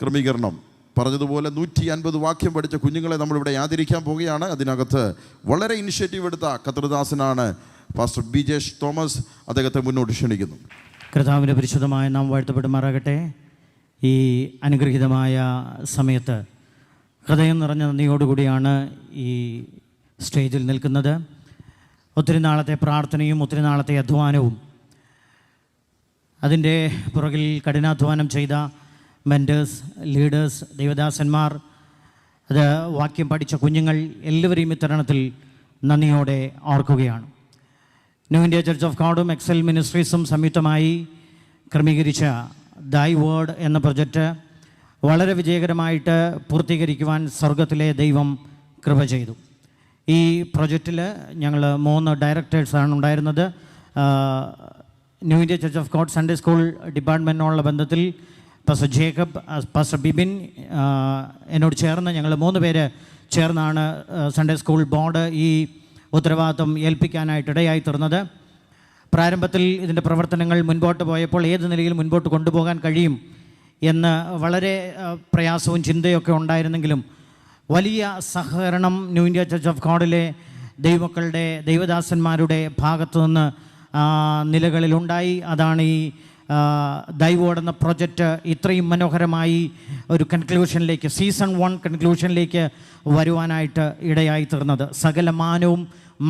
ക്രമീകരണം പറഞ്ഞതുപോലെ 150 വാക്യം പഠിച്ച കുഞ്ഞുങ്ങളെ നമ്മളിവിടെ ആദരിക്കാൻ പോവുകയാണ്. അതിനകത്ത് വളരെ ഇനിഷ്യേറ്റീവ് എടുത്ത കർത്തൃദാസനാണ് പാസ്റ്റർ ബിജേഷ് തോമസ്. അദ്ദേഹത്തെ മുന്നോട്ട് ക്ഷണിക്കുന്നു. കർത്താവിൻ്റെ പരിശുദ്ധമായ നാം വാഴ്ത്തപ്പെടുമാറാകട്ടെ. ഈ അനുഗ്രഹീതമായ സമയത്ത് ഹൃദയം നിറഞ്ഞ നന്ദിയോടുകൂടിയാണ് ഈ സ്റ്റേജിൽ നിൽക്കുന്നത്. ഒത്തിരി നാളത്തെ പ്രാർത്ഥനയും ഒത്തിരി നാളത്തെ അധ്വാനവും അതിൻ്റെ പുറകിൽ കഠിനാധ്വാനം ചെയ്ത മെൻറ്റേഴ്സ്, ലീഡേഴ്സ്, ദൈവദാസന്മാർ, അത് വാക്യം പഠിച്ച കുഞ്ഞുങ്ങൾ എല്ലാവരെയും ഇത്തരണത്തിൽ നന്ദിയോടെ ഓർക്കുകയാണ്. ന്യൂ ഇന്ത്യ ചർച്ച് ഓഫ് ഗോഡും എക്സൽ മിനിസ്ട്രീസും സംയുക്തമായി ക്രമീകരിച്ച ദൈ വേർഡ് എന്ന പ്രൊജക്റ്റ് വളരെ വിജയകരമായിട്ട് പൂർത്തീകരിക്കുവാൻ സ്വർഗത്തിലെ ദൈവം കൃപ ചെയ്തു. ഈ പ്രൊജക്റ്റിൽ ഞങ്ങൾ 3 ഡയറക്ടേഴ്സാണ് ഉണ്ടായിരുന്നത്. New India Church of God Sunday school ഡിപ്പാർട്ട്മെൻറ്റിനുള്ള ബന്ധത്തിൽ പാസ്റ്റർ ജേക്കബ്, പാസ്റ്റർ ബിബിൻ എന്നോട് ചേർന്ന് ഞങ്ങൾ 3 പേര് ചേർന്നാണ് സൺഡേ സ്കൂൾ ബോർഡ് ഈ ഉത്തരവാദിത്വം ഏൽപ്പിക്കാനായിട്ടിടയായി തീർന്നത്. പ്രാരംഭത്തിൽ ഇതിൻ്റെ പ്രവർത്തനങ്ങൾ മുൻപോട്ട് പോയപ്പോൾ ഏത് നിലയിൽ മുൻപോട്ട് കൊണ്ടുപോകാൻ കഴിയും എന്ന് വളരെ പ്രയാസവും ചിന്തയൊക്കെ ഉണ്ടായിരുന്നെങ്കിലും വലിയ സഹകരണം ന്യൂ ഇന്ത്യ ചർച്ച് ഓഫ് ഗോഡിലെ ദൈവമക്കളുടെ, ദൈവദാസന്മാരുടെ ഭാഗത്തു നിന്ന് നിലകളിലുണ്ടായി. അതാണ് ഈ ദൈ വേർഡ് എന്ന പ്രൊജക്റ്റ് ഇത്രയും മനോഹരമായി ഒരു കൺക്ലൂഷനിലേക്ക്, സീസൺ 1 കൺക്ലൂഷനിലേക്ക് വരുവാനായിട്ട് ഇടയായി തീർന്നത്. സകല മാനവും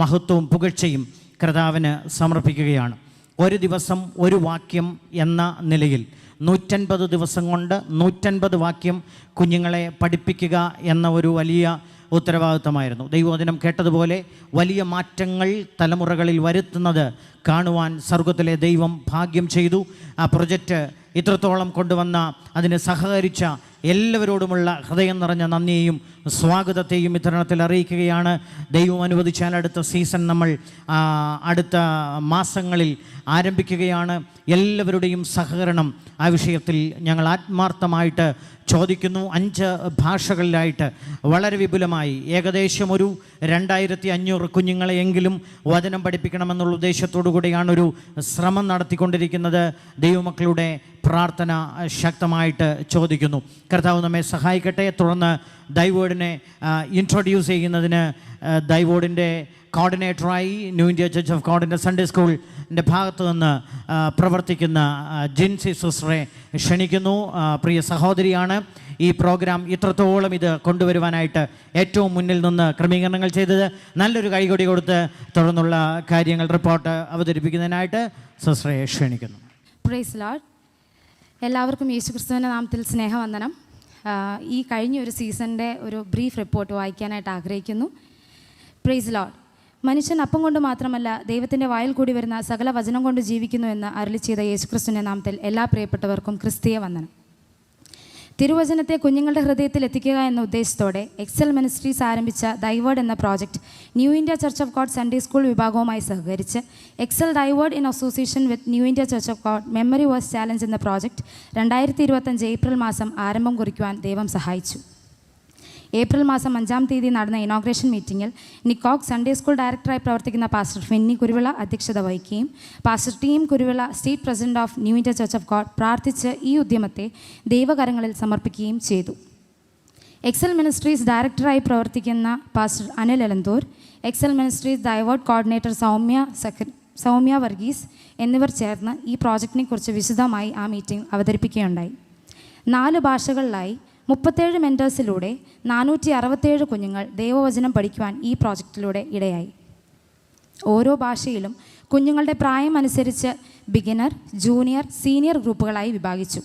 മഹത്വവും പുകഴ്ചയും കർത്താവിന് സമർപ്പിക്കുകയാണ്. ഒരു ദിവസം ഒരു വാക്യം എന്ന നിലയിൽ 150 ദിവസം കൊണ്ട് 150 വാക്യം കുഞ്ഞുങ്ങളെ പഠിപ്പിക്കുക എന്ന ഒരു വലിയ ഉത്തരവാദിത്തമായിരുന്നു. ദൈവവചനം കേട്ടതുപോലെ വലിയ മാറ്റങ്ങൾ തലമുറകളിൽ വരുത്തുന്നത് കാണുവാൻ സ്വർഗത്തിലെ ദൈവം ഭാഗ്യം ചെയ്തു. ആ പ്രൊജക്റ്റ് ഇത്രത്തോളം കൊണ്ടുവന്ന അതിന് സഹകരിച്ച എല്ലാവരോടുമുള്ള ഹൃദയം നിറഞ്ഞ നന്ദിയെയും സ്വാഗതത്തെയും ഇത്തരണത്തിൽ അറിയിക്കുകയാണ്. ദൈവം അനുവദിച്ചാൽ അടുത്ത സീസൺ നമ്മൾ അടുത്ത മാസങ്ങളിൽ ആരംഭിക്കുകയാണ്. എല്ലാവരുടെയും സഹകരണം ആ വിഷയത്തിൽ ഞങ്ങൾ ആത്മാർത്ഥമായിട്ട് ചോദിക്കുന്നു. 5 ഭാഷകളിലായിട്ട് വളരെ വിപുലമായി ഏകദേശം ഒരു 2500 കുഞ്ഞുങ്ങളെയെങ്കിലും വചനം പഠിപ്പിക്കണമെന്നുള്ള ഉദ്ദേശത്തോടു കൂടിയാണ് ഒരു ശ്രമം നടത്തിക്കൊണ്ടിരിക്കുന്നത്. ദൈവമക്കളുടെ പ്രാർത്ഥന ശക്തമായിട്ട് ചോദിക്കുന്നു. കർത്താവ് നമ്മെ സഹായിക്കട്ടെ. തുടർന്ന് ദൈ വേർഡിനെ ഇൻട്രൊഡ്യൂസ് ചെയ്യുന്നതിന് ദൈ വേർഡിൻ്റെ കോർഡിനേറ്ററായി ന്യൂ ഇന്ത്യ ചർച്ച് ഓഫ് ഗോഡിൻ്റെ സൺഡേ സ്കൂളിൻ്റെ ഭാഗത്തു നിന്ന് പ്രവർത്തിക്കുന്ന ജിൻസി സിസ്റ്ററെ ക്ഷണിക്കുന്നു. പ്രിയ സഹോദരിയാണ് ഈ പ്രോഗ്രാം ഇത്രത്തോളം ഇത് കൊണ്ടുവരുവാനായിട്ട് ഏറ്റവും മുന്നിൽ നിന്ന് ക്രമീകരണങ്ങൾ ചെയ്തത്. നല്ലൊരു കൈകൊടി കൊടുത്ത് തുടർന്നുള്ള കാര്യങ്ങൾ റിപ്പോർട്ട് അവതരിപ്പിക്കുന്നതിനായിട്ട് സിസ്റ്ററെ ക്ഷണിക്കുന്നു. Praise lord. എല്ലാവർക്കും യേശുക്രിസ്തുവിൻ്റെ നാമത്തിൽ സ്നേഹവന്ദനം. ഈ കഴിഞ്ഞ ഒരു സീസണിൻ്റെ ഒരു ബ്രീഫ് റിപ്പോർട്ട് വായിക്കാനായിട്ട് ആഗ്രഹിക്കുന്നു. Praise lord. മനുഷ്യൻ അപ്പം കൊണ്ട് മാത്രമല്ല ദൈവത്തിൻ്റെ വായിൽ കൂടി വരുന്ന സകല വചനം കൊണ്ട് ജീവിക്കുന്നു എന്ന് അരുളി ചെയ്ത യേശുക്രിസ്തുവിൻ്റെ നാമത്തിൽ എല്ലാ പ്രിയപ്പെട്ടവർക്കും ക്രിസ്തീയ വന്ദനം. തിരുവചനത്തെ കുഞ്ഞുങ്ങളുടെ ഹൃദയത്തിൽ എത്തിക്കുക എന്ന ഉദ്ദേശത്തോടെ എക്സൽ മിനിസ്ട്രീസ് ആരംഭിച്ച ദൈ വേർഡ് എന്ന project New India Church of God Sunday school വിഭാഗവുമായി സഹകരിച്ച് Excel Thy Word in association with New India Church of God memory verse challenge എന്ന പ്രോജക്റ്റ് 2025 ഏപ്രിൽ മാസം ആരംഭം കുറിക്കുവാൻ ദൈവം സഹായിച്ചു. ഏപ്രിൽ മാസം 5-ാം തീയതി നടന്ന ഇനോഗ്രേഷൻ മീറ്റിങ്ങിൽ നിക്കോക് സൺഡേ സ്കൂൾ ഡയറക്ടറായി പ്രവർത്തിക്കുന്ന പാസ്റ്റർ ഫെന്നി കുരുവിള അധ്യക്ഷത വഹിക്കുകയും pastor team Kuruvila state president of new India Church of God പ്രാർത്ഥിച്ച് ഈ ഉദ്യമത്തെ ദൈവകരങ്ങളിൽ സമർപ്പിക്കുകയും ചെയ്തു. എക്സൽ മിനിസ്ട്രീസ് ഡയറക്ടറായി പ്രവർത്തിക്കുന്ന pastor Anil Elanthoor, Excel ministries thy word coordinator Soumya Varghese എന്നിവർ ചേർന്ന് ഈ പ്രോജക്റ്റിനെ കുറിച്ച് വിശദമായി ആ മീറ്റിംഗ് അവതരിപ്പിക്കുകയുണ്ടായി. 4 ഭാഷകളിലായി 37 മെൻറ്റേഴ്സിലൂടെ 467 കുഞ്ഞുങ്ങൾ ദൈവവചനം പഠിക്കുവാൻ ഈ പ്രോജക്റ്റിലൂടെ ഇടയായി. ഓരോ ഭാഷയിലും കുഞ്ഞുങ്ങളുടെ പ്രായം അനുസരിച്ച് ബിഗിനർ, ജൂനിയർ, സീനിയർ ഗ്രൂപ്പുകളായി വിഭാഗിച്ചു.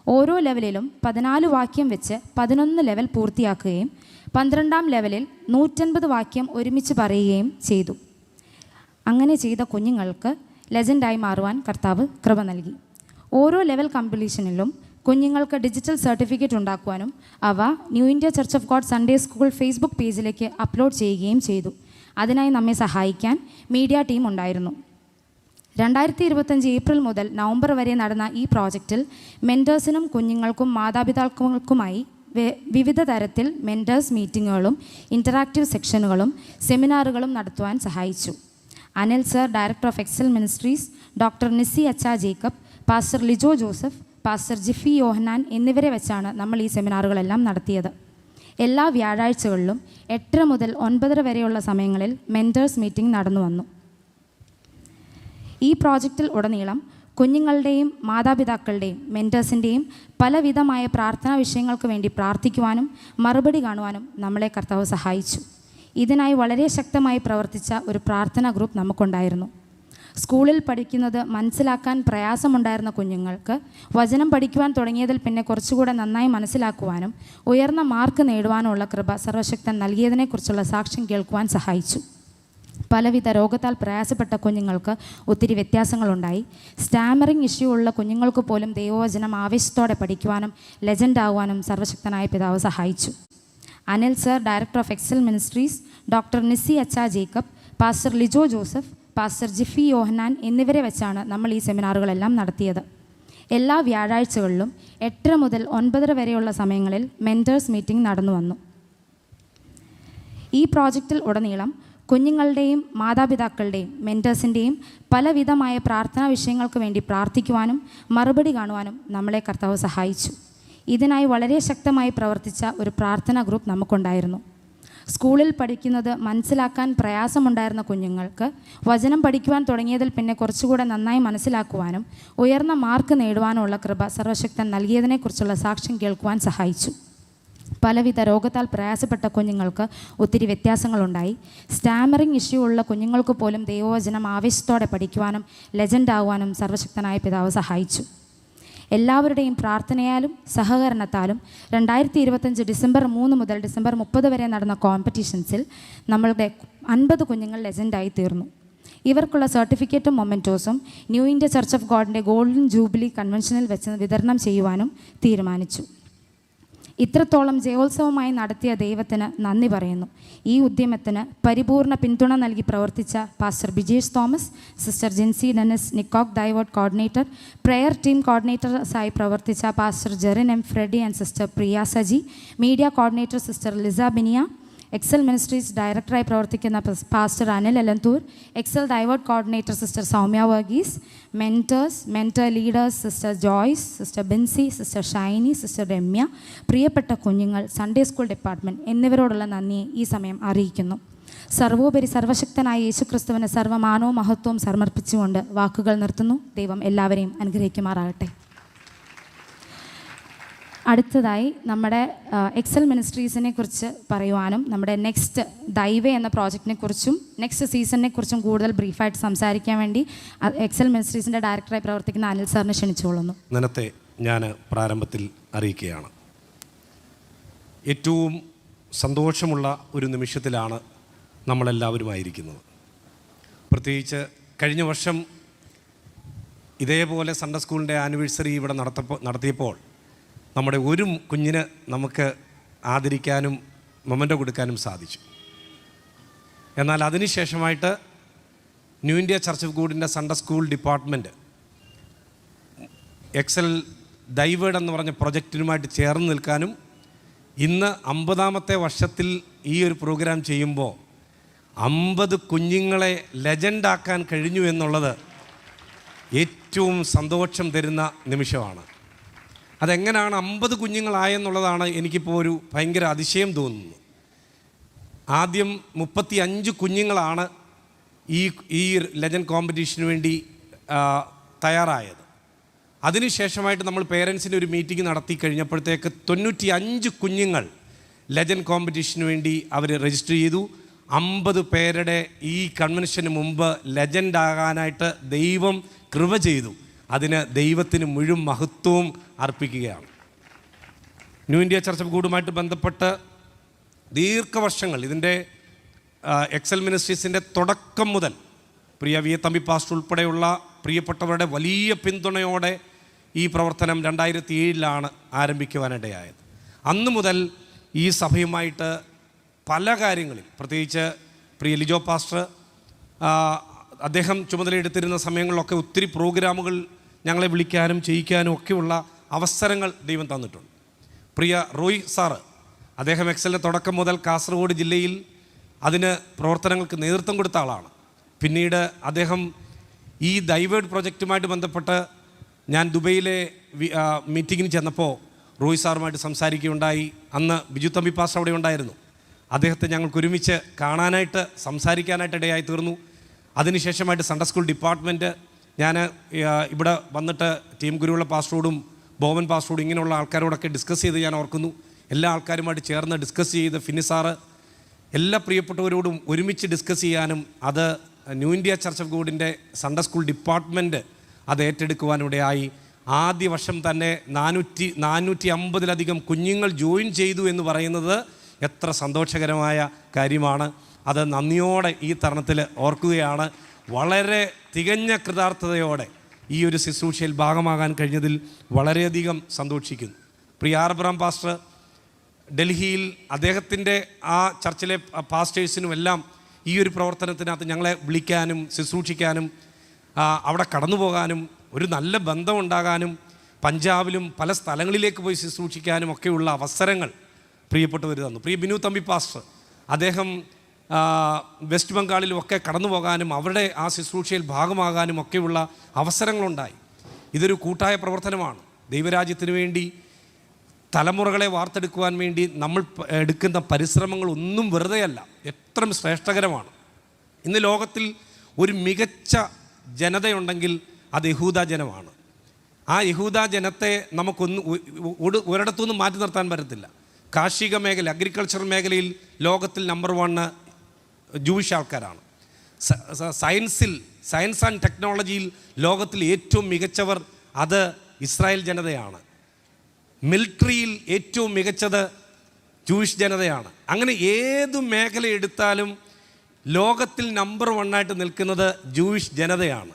ഓരോ ലെവലിലും 14 വാക്യം വെച്ച് 11 ലെവൽ പൂർത്തിയാക്കുകയും 12-ാം ലെവലിൽ 150 വാക്യം ഒരുമിച്ച് പറയുകയും ചെയ്തു. അങ്ങനെ ചെയ്ത കുഞ്ഞുങ്ങൾക്ക് ലെജൻഡായി മാറുവാൻ കർത്താവ് കൃപ നൽകി. ഓരോ ലെവൽ കംപ്ലീഷനിലും കുഞ്ഞുങ്ങൾക്ക് ഡിജിറ്റൽ സർട്ടിഫിക്കറ്റ് ഉണ്ടാക്കുവാനും അവ new India Church of God Sunday school Facebook പേജിലേക്ക് അപ്ലോഡ് ചെയ്യുകയും ചെയ്തു. അതിനായി നമ്മെ സഹായിക്കാൻ മീഡിയ ടീം ഉണ്ടായിരുന്നു. 2025 ഏപ്രിൽ മുതൽ നവംബർ വരെ നടന്ന ഈ പ്രോജക്റ്റിൽ മെൻറ്റേഴ്സിനും കുഞ്ഞുങ്ങൾക്കും മാതാപിതാക്കൾക്കുമായി വിവിധ തരത്തിൽ മെൻറ്റേഴ്സ് മീറ്റിങ്ങുകളും ഇൻ്ററാക്റ്റീവ് സെക്ഷനുകളും സെമിനാറുകളും നടത്തുവാൻ സഹായിച്ചു. Anil sir, director of Excel Ministries, doctor Nissy അച്ച Jacob, pastor Lijo Joseph, pastor Jiffy Yohannan എന്നിവരെ വെച്ചാണ് നമ്മൾ ഈ സെമിനാറുകളെല്ലാം നടത്തിയത്. എല്ലാ വ്യാഴാഴ്ചകളിലും 8 മുതൽ 9 വരെയുള്ള സമയങ്ങളിൽ മെൻറ്റേഴ്സ് മീറ്റിംഗ് നടന്നു വന്നു. ഈ പ്രോജക്റ്റിൽ ഉടനീളം കുഞ്ഞുങ്ങളുടെയും മാതാപിതാക്കളുടെയും മെൻറ്റേഴ്സിൻ്റെയും പലവിധമായ പ്രാർത്ഥനാ വിഷയങ്ങൾക്ക് വേണ്ടി പ്രാർത്ഥിക്കുവാനും മറുപടി കാണുവാനും നമ്മളെ കർത്താവ് സഹായിച്ചു. ഇതിനായി വളരെ ശക്തമായി പ്രവർത്തിച്ച ഒരു പ്രാർത്ഥനാ ഗ്രൂപ്പ് നമുക്കുണ്ടായിരുന്നു. സ്കൂളിൽ പഠിക്കുന്നത് മനസ്സിലാക്കാൻ പ്രയാസമുണ്ടായിരുന്ന കുഞ്ഞുങ്ങൾക്ക് വചനം പഠിക്കുവാൻ തുടങ്ങിയതിൽ പിന്നെ കുറച്ചുകൂടെ നന്നായി മനസ്സിലാക്കുവാനും ഉയർന്ന മാർക്ക് നേടുവാനുമുള്ള കൃപ സർവശക്തൻ നൽകിയതിനെക്കുറിച്ചുള്ള സാക്ഷ്യം കേൾക്കുവാൻ സഹായിച്ചു. പലവിധ രോഗത്താൽ പ്രയാസപ്പെട്ട കുഞ്ഞുങ്ങൾക്ക് ഒത്തിരി വ്യത്യാസങ്ങളുണ്ടായി. സ്റ്റാമറിംഗ് ഇഷ്യൂ ഉള്ള കുഞ്ഞുങ്ങൾക്ക് പോലും ദൈവവചനം ആവേശത്തോടെ പഠിക്കുവാനും ലെജൻഡ് ആകുവാനും സർവശക്തനായ പിതാവ് സഹായിച്ചു. Anil sir, director of Excel Ministries, doctor Nissy അച്ച Jacob, pastor Lijo Joseph, pastor Jiffy Yohannan എന്നിവരെ വെച്ചാണ് നമ്മൾ ഈ സെമിനാറുകളെല്ലാം നടത്തിയത്. എല്ലാ വ്യാഴാഴ്ചകളിലും 8 മുതൽ 9 വരെയുള്ള സമയങ്ങളിൽ മെൻറ്റേഴ്സ് മീറ്റിംഗ് നടന്നു വന്നു. ഈ പ്രോജക്റ്റിൽ ഉടനീളം കുഞ്ഞുങ്ങളുടെയും മാതാപിതാക്കളുടെയും മെൻറ്റേഴ്സിൻ്റെയും പലവിധമായ പ്രാർത്ഥനാ വിഷയങ്ങൾക്ക് വേണ്ടി പ്രാർത്ഥിക്കുവാനും മറുപടി കാണുവാനും നമ്മളെ കർത്താവ് സഹായിച്ചു. ഇതിനായി വളരെ ശക്തമായി പ്രവർത്തിച്ച ഒരു പ്രാർത്ഥനാ ഗ്രൂപ്പ് നമുക്കുണ്ടായിരുന്നു. സ്കൂളിൽ പഠിക്കുന്നത് മനസ്സിലാക്കാൻ പ്രയാസമുണ്ടായിരുന്ന കുഞ്ഞുങ്ങൾക്ക് വചനം പഠിക്കുവാൻ തുടങ്ങിയതിൽ പിന്നെ കുറച്ചുകൂടെ നന്നായി മനസ്സിലാക്കുവാനും ഉയർന്ന മാർക്ക് നേടുവാനുമുള്ള കൃപ സർവശക്തൻ നൽകിയതിനെക്കുറിച്ചുള്ള സാക്ഷ്യം കേൾക്കുവാൻ സഹായിച്ചു. പലവിധ രോഗത്താൽ പ്രയാസപ്പെട്ട കുഞ്ഞുങ്ങൾക്ക് ഒത്തിരി വ്യത്യാസങ്ങളുണ്ടായി. സ്റ്റാമറിംഗ് ഇഷ്യൂ ഉള്ള കുഞ്ഞുങ്ങൾക്ക് പോലും ദൈവവചനം ആവേശത്തോടെ പഠിക്കുവാനും ലെജൻഡ് ആകുവാനും സർവശക്തനായ പിതാവ് സഹായിച്ചു. എല്ലാവരുടെയും പ്രാർത്ഥനയാലും സഹകരണത്താലും 2025 ഡിസംബർ 3 മുതൽ ഡിസംബർ 30 വരെ നടന്ന കോമ്പറ്റീഷൻസിൽ നമ്മളുടെ 50 കുഞ്ഞുങ്ങൾ ലെജൻഡായി തീർന്നു. ഇവർക്കുള്ള സർട്ടിഫിക്കറ്റും മൊമെൻറ്റോസും ന്യൂ ഇന്ത്യ ചർച്ച് ഓഫ് ഗോഡിൻ്റെ ഗോൾഡൻ ജൂബിലി കൺവെൻഷനിൽ വെച്ച് വിതരണം ചെയ്യുവാനും തീരുമാനിച്ചു. ഇത്രത്തോളം ജയോത്സവമായി നടത്തിയ ദൈവത്തിന് നന്ദി പറയുന്നു. ഈ ഉദ്യമത്തിന് പരിപൂർണ പിന്തുണ നൽകി പ്രവർത്തിച്ച pastor Bijesh Thomas, sister Jincy Dennis, നിക്കോക് ഡൈവേർട്ട് കോർഡിനേറ്റർ, പ്രെയർ ടീം കോർഡിനേറ്റേഴ്സായി പ്രവർത്തിച്ച pastor Jerin M Freddy and sister Priya Saji, media coordinator sister Lisa Binia, Excel ministries ഡയറക്ടറായി പ്രവർത്തിക്കുന്ന pastor Anil Elanthoor, Excel Thy Word coordinator sister Soumya Varghese, mentors, mentor leaders sister Joyce, sister Bincy, sister Shiny, sister Remya, പ്രിയപ്പെട്ട കുഞ്ഞുങ്ങൾ, Sunday school department എന്നിവരോടുള്ള നന്ദിയെ ഈ സമയം അറിയിക്കുന്നു. സർവോപരി സർവശക്തനായ യേശുക്രിസ്തുവിന് സർവ്വമാനവും മഹത്വവും സമർപ്പിച്ചുകൊണ്ട് വാക്കുകൾ നിർത്തുന്നു. ദൈവം എല്ലാവരെയും അനുഗ്രഹിക്കുമാറാകട്ടെ. അടുത്തതായി നമ്മുടെ എക്സൽ മിനിസ്ട്രീസിനെ കുറിച്ച് പറയുവാനും നമ്മുടെ നെക്സ്റ്റ് ദൈവേ എന്ന പ്രോജക്റ്റിനെ കുറിച്ചും നെക്സ്റ്റ് സീസണിനെ കുറിച്ചും കൂടുതൽ ബ്രീഫായിട്ട് സംസാരിക്കാൻ വേണ്ടി എക്സൽ മിനിസ്ട്രീസിൻ്റെ ഡയറക്ടറായി പ്രവർത്തിക്കുന്ന അനിൽ സാറിനെ ക്ഷണിച്ചുകൊള്ളുന്നു. ഇന്നത്തെ ഞാൻ പ്രാരംഭത്തിൽ അറിയിക്കുകയാണ്. ഏറ്റവും സന്തോഷമുള്ള ഒരു നിമിഷത്തിലാണ് നമ്മളെല്ലാവരുമായിരിക്കുന്നത്. പ്രത്യേകിച്ച് കഴിഞ്ഞ വർഷം ഇതേപോലെ സൺഡേ സ്കൂളിൻ്റെ ആനിവേഴ്സറി ഇവിടെ നടത്തിയപ്പോൾ നമ്മുടെ ഒരു കുഞ്ഞിന് നമുക്ക് ആദരിക്കാനും മൊമെൻ്റോ കൊടുക്കാനും സാധിച്ചു. എന്നാൽ അതിനുശേഷമായിട്ട് ന്യൂ ഇന്ത്യ ചർച്ച് ഓഫ് ഗോഡിൻ്റെ Sunday school department Excel Thy Word എന്ന് പറഞ്ഞ പ്രൊജക്റ്റിനുമായിട്ട് ചേർന്ന് നിൽക്കാനും ഇന്ന് 50ാമത്തെ വർഷത്തിൽ ഈ ഒരു പ്രോഗ്രാം ചെയ്യുമ്പോൾ 50 കുഞ്ഞുങ്ങളെ ലെജൻഡാക്കാൻ കഴിഞ്ഞു എന്നുള്ളത് ഏറ്റവും സന്തോഷം തരുന്ന നിമിഷമാണ്. അതെങ്ങനെയാണ് 50 കുഞ്ഞുങ്ങളായെന്നുള്ളതാണ് എനിക്കിപ്പോൾ ഒരു ഭയങ്കര അതിശയം തോന്നുന്നത്. ആദ്യം 35 കുഞ്ഞുങ്ങളാണ് ഈ ലെജൻഡ് കോമ്പറ്റീഷന് വേണ്ടി തയ്യാറായത്. അതിനുശേഷമായിട്ട് നമ്മൾ പേരൻസിൻ്റെ ഒരു മീറ്റിംഗ് നടത്തി കഴിഞ്ഞപ്പോഴത്തേക്ക് 95 കുഞ്ഞുങ്ങൾ ലെജൻഡ് കോമ്പറ്റീഷന് വേണ്ടി അവർ രജിസ്റ്റർ ചെയ്തു. 50 പേരുടെ ഈ കൺവെൻഷന് മുമ്പ് ലെജൻഡ് ആകാനായിട്ട് ദൈവം കൃപ ചെയ്തു. അതിന് ദൈവത്തിന് മുഴുവൻ മഹത്വവും അർപ്പിക്കുകയാണ്. ന്യൂ ഇന്ത്യ ചർച്ച് ഓഫ് ഗോഡുമായിട്ട് ബന്ധപ്പെട്ട് ദീർഘവർഷങ്ങൾ ഇതിൻ്റെ എക്സൽ മിനിസ്ട്രീസിൻ്റെ തുടക്കം മുതൽ പ്രിയ വി എ തമ്പി പാസ്റ്റർ ഉൾപ്പെടെയുള്ള പ്രിയപ്പെട്ടവരുടെ വലിയ പിന്തുണയോടെ ഈ പ്രവർത്തനം 2007 ആരംഭിക്കുവാനിടയായത്. അന്നു മുതൽ ഈ സഭയുമായിട്ട് പല കാര്യങ്ങളിൽ, പ്രത്യേകിച്ച് പ്രിയ ലിജോ പാസ്റ്റർ അദ്ദേഹം ചുമതലയെടുത്തിരുന്ന സമയങ്ങളിലൊക്കെ ഒത്തിരി പ്രോഗ്രാമുകൾ ഞങ്ങളെ വിളിക്കാനും ചെയ്യിക്കാനും ഒക്കെയുള്ള അവസരങ്ങൾ ദൈവം തന്നിട്ടുണ്ട്. പ്രിയ റോയ് സാറ്, അദ്ദേഹം എക്സലിൻ്റെ തുടക്കം മുതൽ കാസർഗോഡ് ജില്ലയിൽ അതിന് പ്രവർത്തനങ്ങൾക്ക് നേതൃത്വം കൊടുത്ത ആളാണ്. പിന്നീട് അദ്ദേഹം ഈ ഡൈവേർഡ് പ്രൊജക്റ്റുമായിട്ട് ബന്ധപ്പെട്ട് ഞാൻ ദുബൈയിലെ മീറ്റിങ്ങിന് ചെന്നപ്പോൾ റോയ് സാറുമായിട്ട് സംസാരിക്കുകയുണ്ടായി. അന്ന് ബിജു തമ്പി പാസ്റ്റർ അവിടെ ഉണ്ടായിരുന്നു. അദ്ദേഹത്തെ ഞങ്ങൾക്ക് ഒരുമിച്ച് കാണാനായിട്ട് സംസാരിക്കാനായിട്ട് ഇടയായി തീർന്നു. അതിനുശേഷമായിട്ട് സൺഡേ സ്കൂൾ ഡിപ്പാർട്ട്മെൻറ്റ് ഞാൻ ഇവിടെ വന്നിട്ട് ടീം ഗുരുവുള്ള പാസ്റ്ററോടും ബോവൻ പാസ്റ്ററോടും ഇങ്ങനെയുള്ള ആൾക്കാരോടൊക്കെ ഡിസ്കസ് ചെയ്ത് ഞാൻ ഓർക്കുന്നു. എല്ലാ ആൾക്കാരുമായിട്ട് ചേർന്ന് ഡിസ്കസ് ചെയ്ത് ഫിന്നി സാറ് എല്ലാ പ്രിയപ്പെട്ടവരോടും ഒരുമിച്ച് ഡിസ്കസ് ചെയ്യാനും അത് ന്യൂ ഇന്ത്യ ചർച്ച് ഓഫ് ഗോഡിൻ്റെ സൺഡേ സ്കൂൾ ഡിപ്പാർട്ട്മെൻറ്റ് അത് ഏറ്റെടുക്കുവാനിടയായി. ആദ്യ വർഷം തന്നെ 450-ലധികം കുഞ്ഞുങ്ങൾ ജോയിൻ ചെയ്തു എന്ന് പറയുന്നത് എത്ര സന്തോഷകരമായ കാര്യമാണ്. അത് നന്ദിയോടെ ഈ തരുണത്തിൽ ഓർക്കുകയാണ്. വളരെ തികഞ്ഞ കൃതാർത്ഥതയോടെ ഈ ഒരു ശുശ്രൂഷയിൽ ഭാഗമാകാൻ കഴിഞ്ഞതിൽ വളരെയധികം സന്തോഷിക്കുന്നു. പ്രിയ ആർബ്രാം പാസ്റ്റർ ഡൽഹിയിൽ അദ്ദേഹത്തിൻ്റെ ആ ചർച്ചിലെ പാസ്റ്റേഴ്സിനും എല്ലാം ഈ ഒരു പ്രവർത്തനത്തിനകത്ത് ഞങ്ങളെ വിളിക്കാനും ശുശ്രൂഷിക്കാനും അവിടെ കടന്നു പോകാനും ഒരു നല്ല ബന്ധമുണ്ടാകാനും പഞ്ചാബിലും പല സ്ഥലങ്ങളിലേക്ക് പോയി ശുശ്രൂഷിക്കാനും ഒക്കെയുള്ള അവസരങ്ങൾ പ്രിയപ്പെട്ടവർ തന്നു. പ്രിയ ബിനു തമ്പി പാസ്റ്റർ അദ്ദേഹം വെസ്റ്റ് ബംഗാളിലുമൊക്കെ കടന്നു പോകാനും അവരുടെ ആ ശുശ്രൂഷയിൽ ഭാഗമാകാനും ഒക്കെയുള്ള അവസരങ്ങളുണ്ടായി. ഇതൊരു കൂട്ടായ പ്രവർത്തനമാണ്. ദൈവരാജ്യത്തിന് വേണ്ടി തലമുറകളെ വാർത്തെടുക്കുവാൻ വേണ്ടി നമ്മൾ എടുക്കുന്ന പരിശ്രമങ്ങളൊന്നും വെറുതെയല്ല, എത്രയും ശ്രേഷ്ഠകരമാണ്. ഇന്ന് ലോകത്തിൽ ഒരു മികച്ച ജനതയുണ്ടെങ്കിൽ അത് യഹൂദ ജനമാണ്. ആ യഹൂദ ജനത്തെ ഒരിടത്തുനിന്നും മാറ്റി നിർത്താൻ പറ്റത്തില്ല. കാർഷിക മേഖല, അഗ്രികൾച്ചർ മേഖലയിൽ ലോകത്തിൽ നമ്പർ 1 ജൂയിഷ് ആൾക്കാരാണ്. സയൻസ് ആൻഡ് ടെക്നോളജിയിൽ ലോകത്തിൽ ഏറ്റവും മികച്ചവർ അത് ഇസ്രായേൽ ജനതയാണ്. മിലിറ്ററിയിൽ ഏറ്റവും മികച്ചത് ജൂയിഷ് ജനതയാണ്. അങ്ങനെ ഏതു മേഖല എടുത്താലും ലോകത്തിൽ നമ്പർ 1 നിൽക്കുന്നത് ജൂയിഷ് ജനതയാണ്.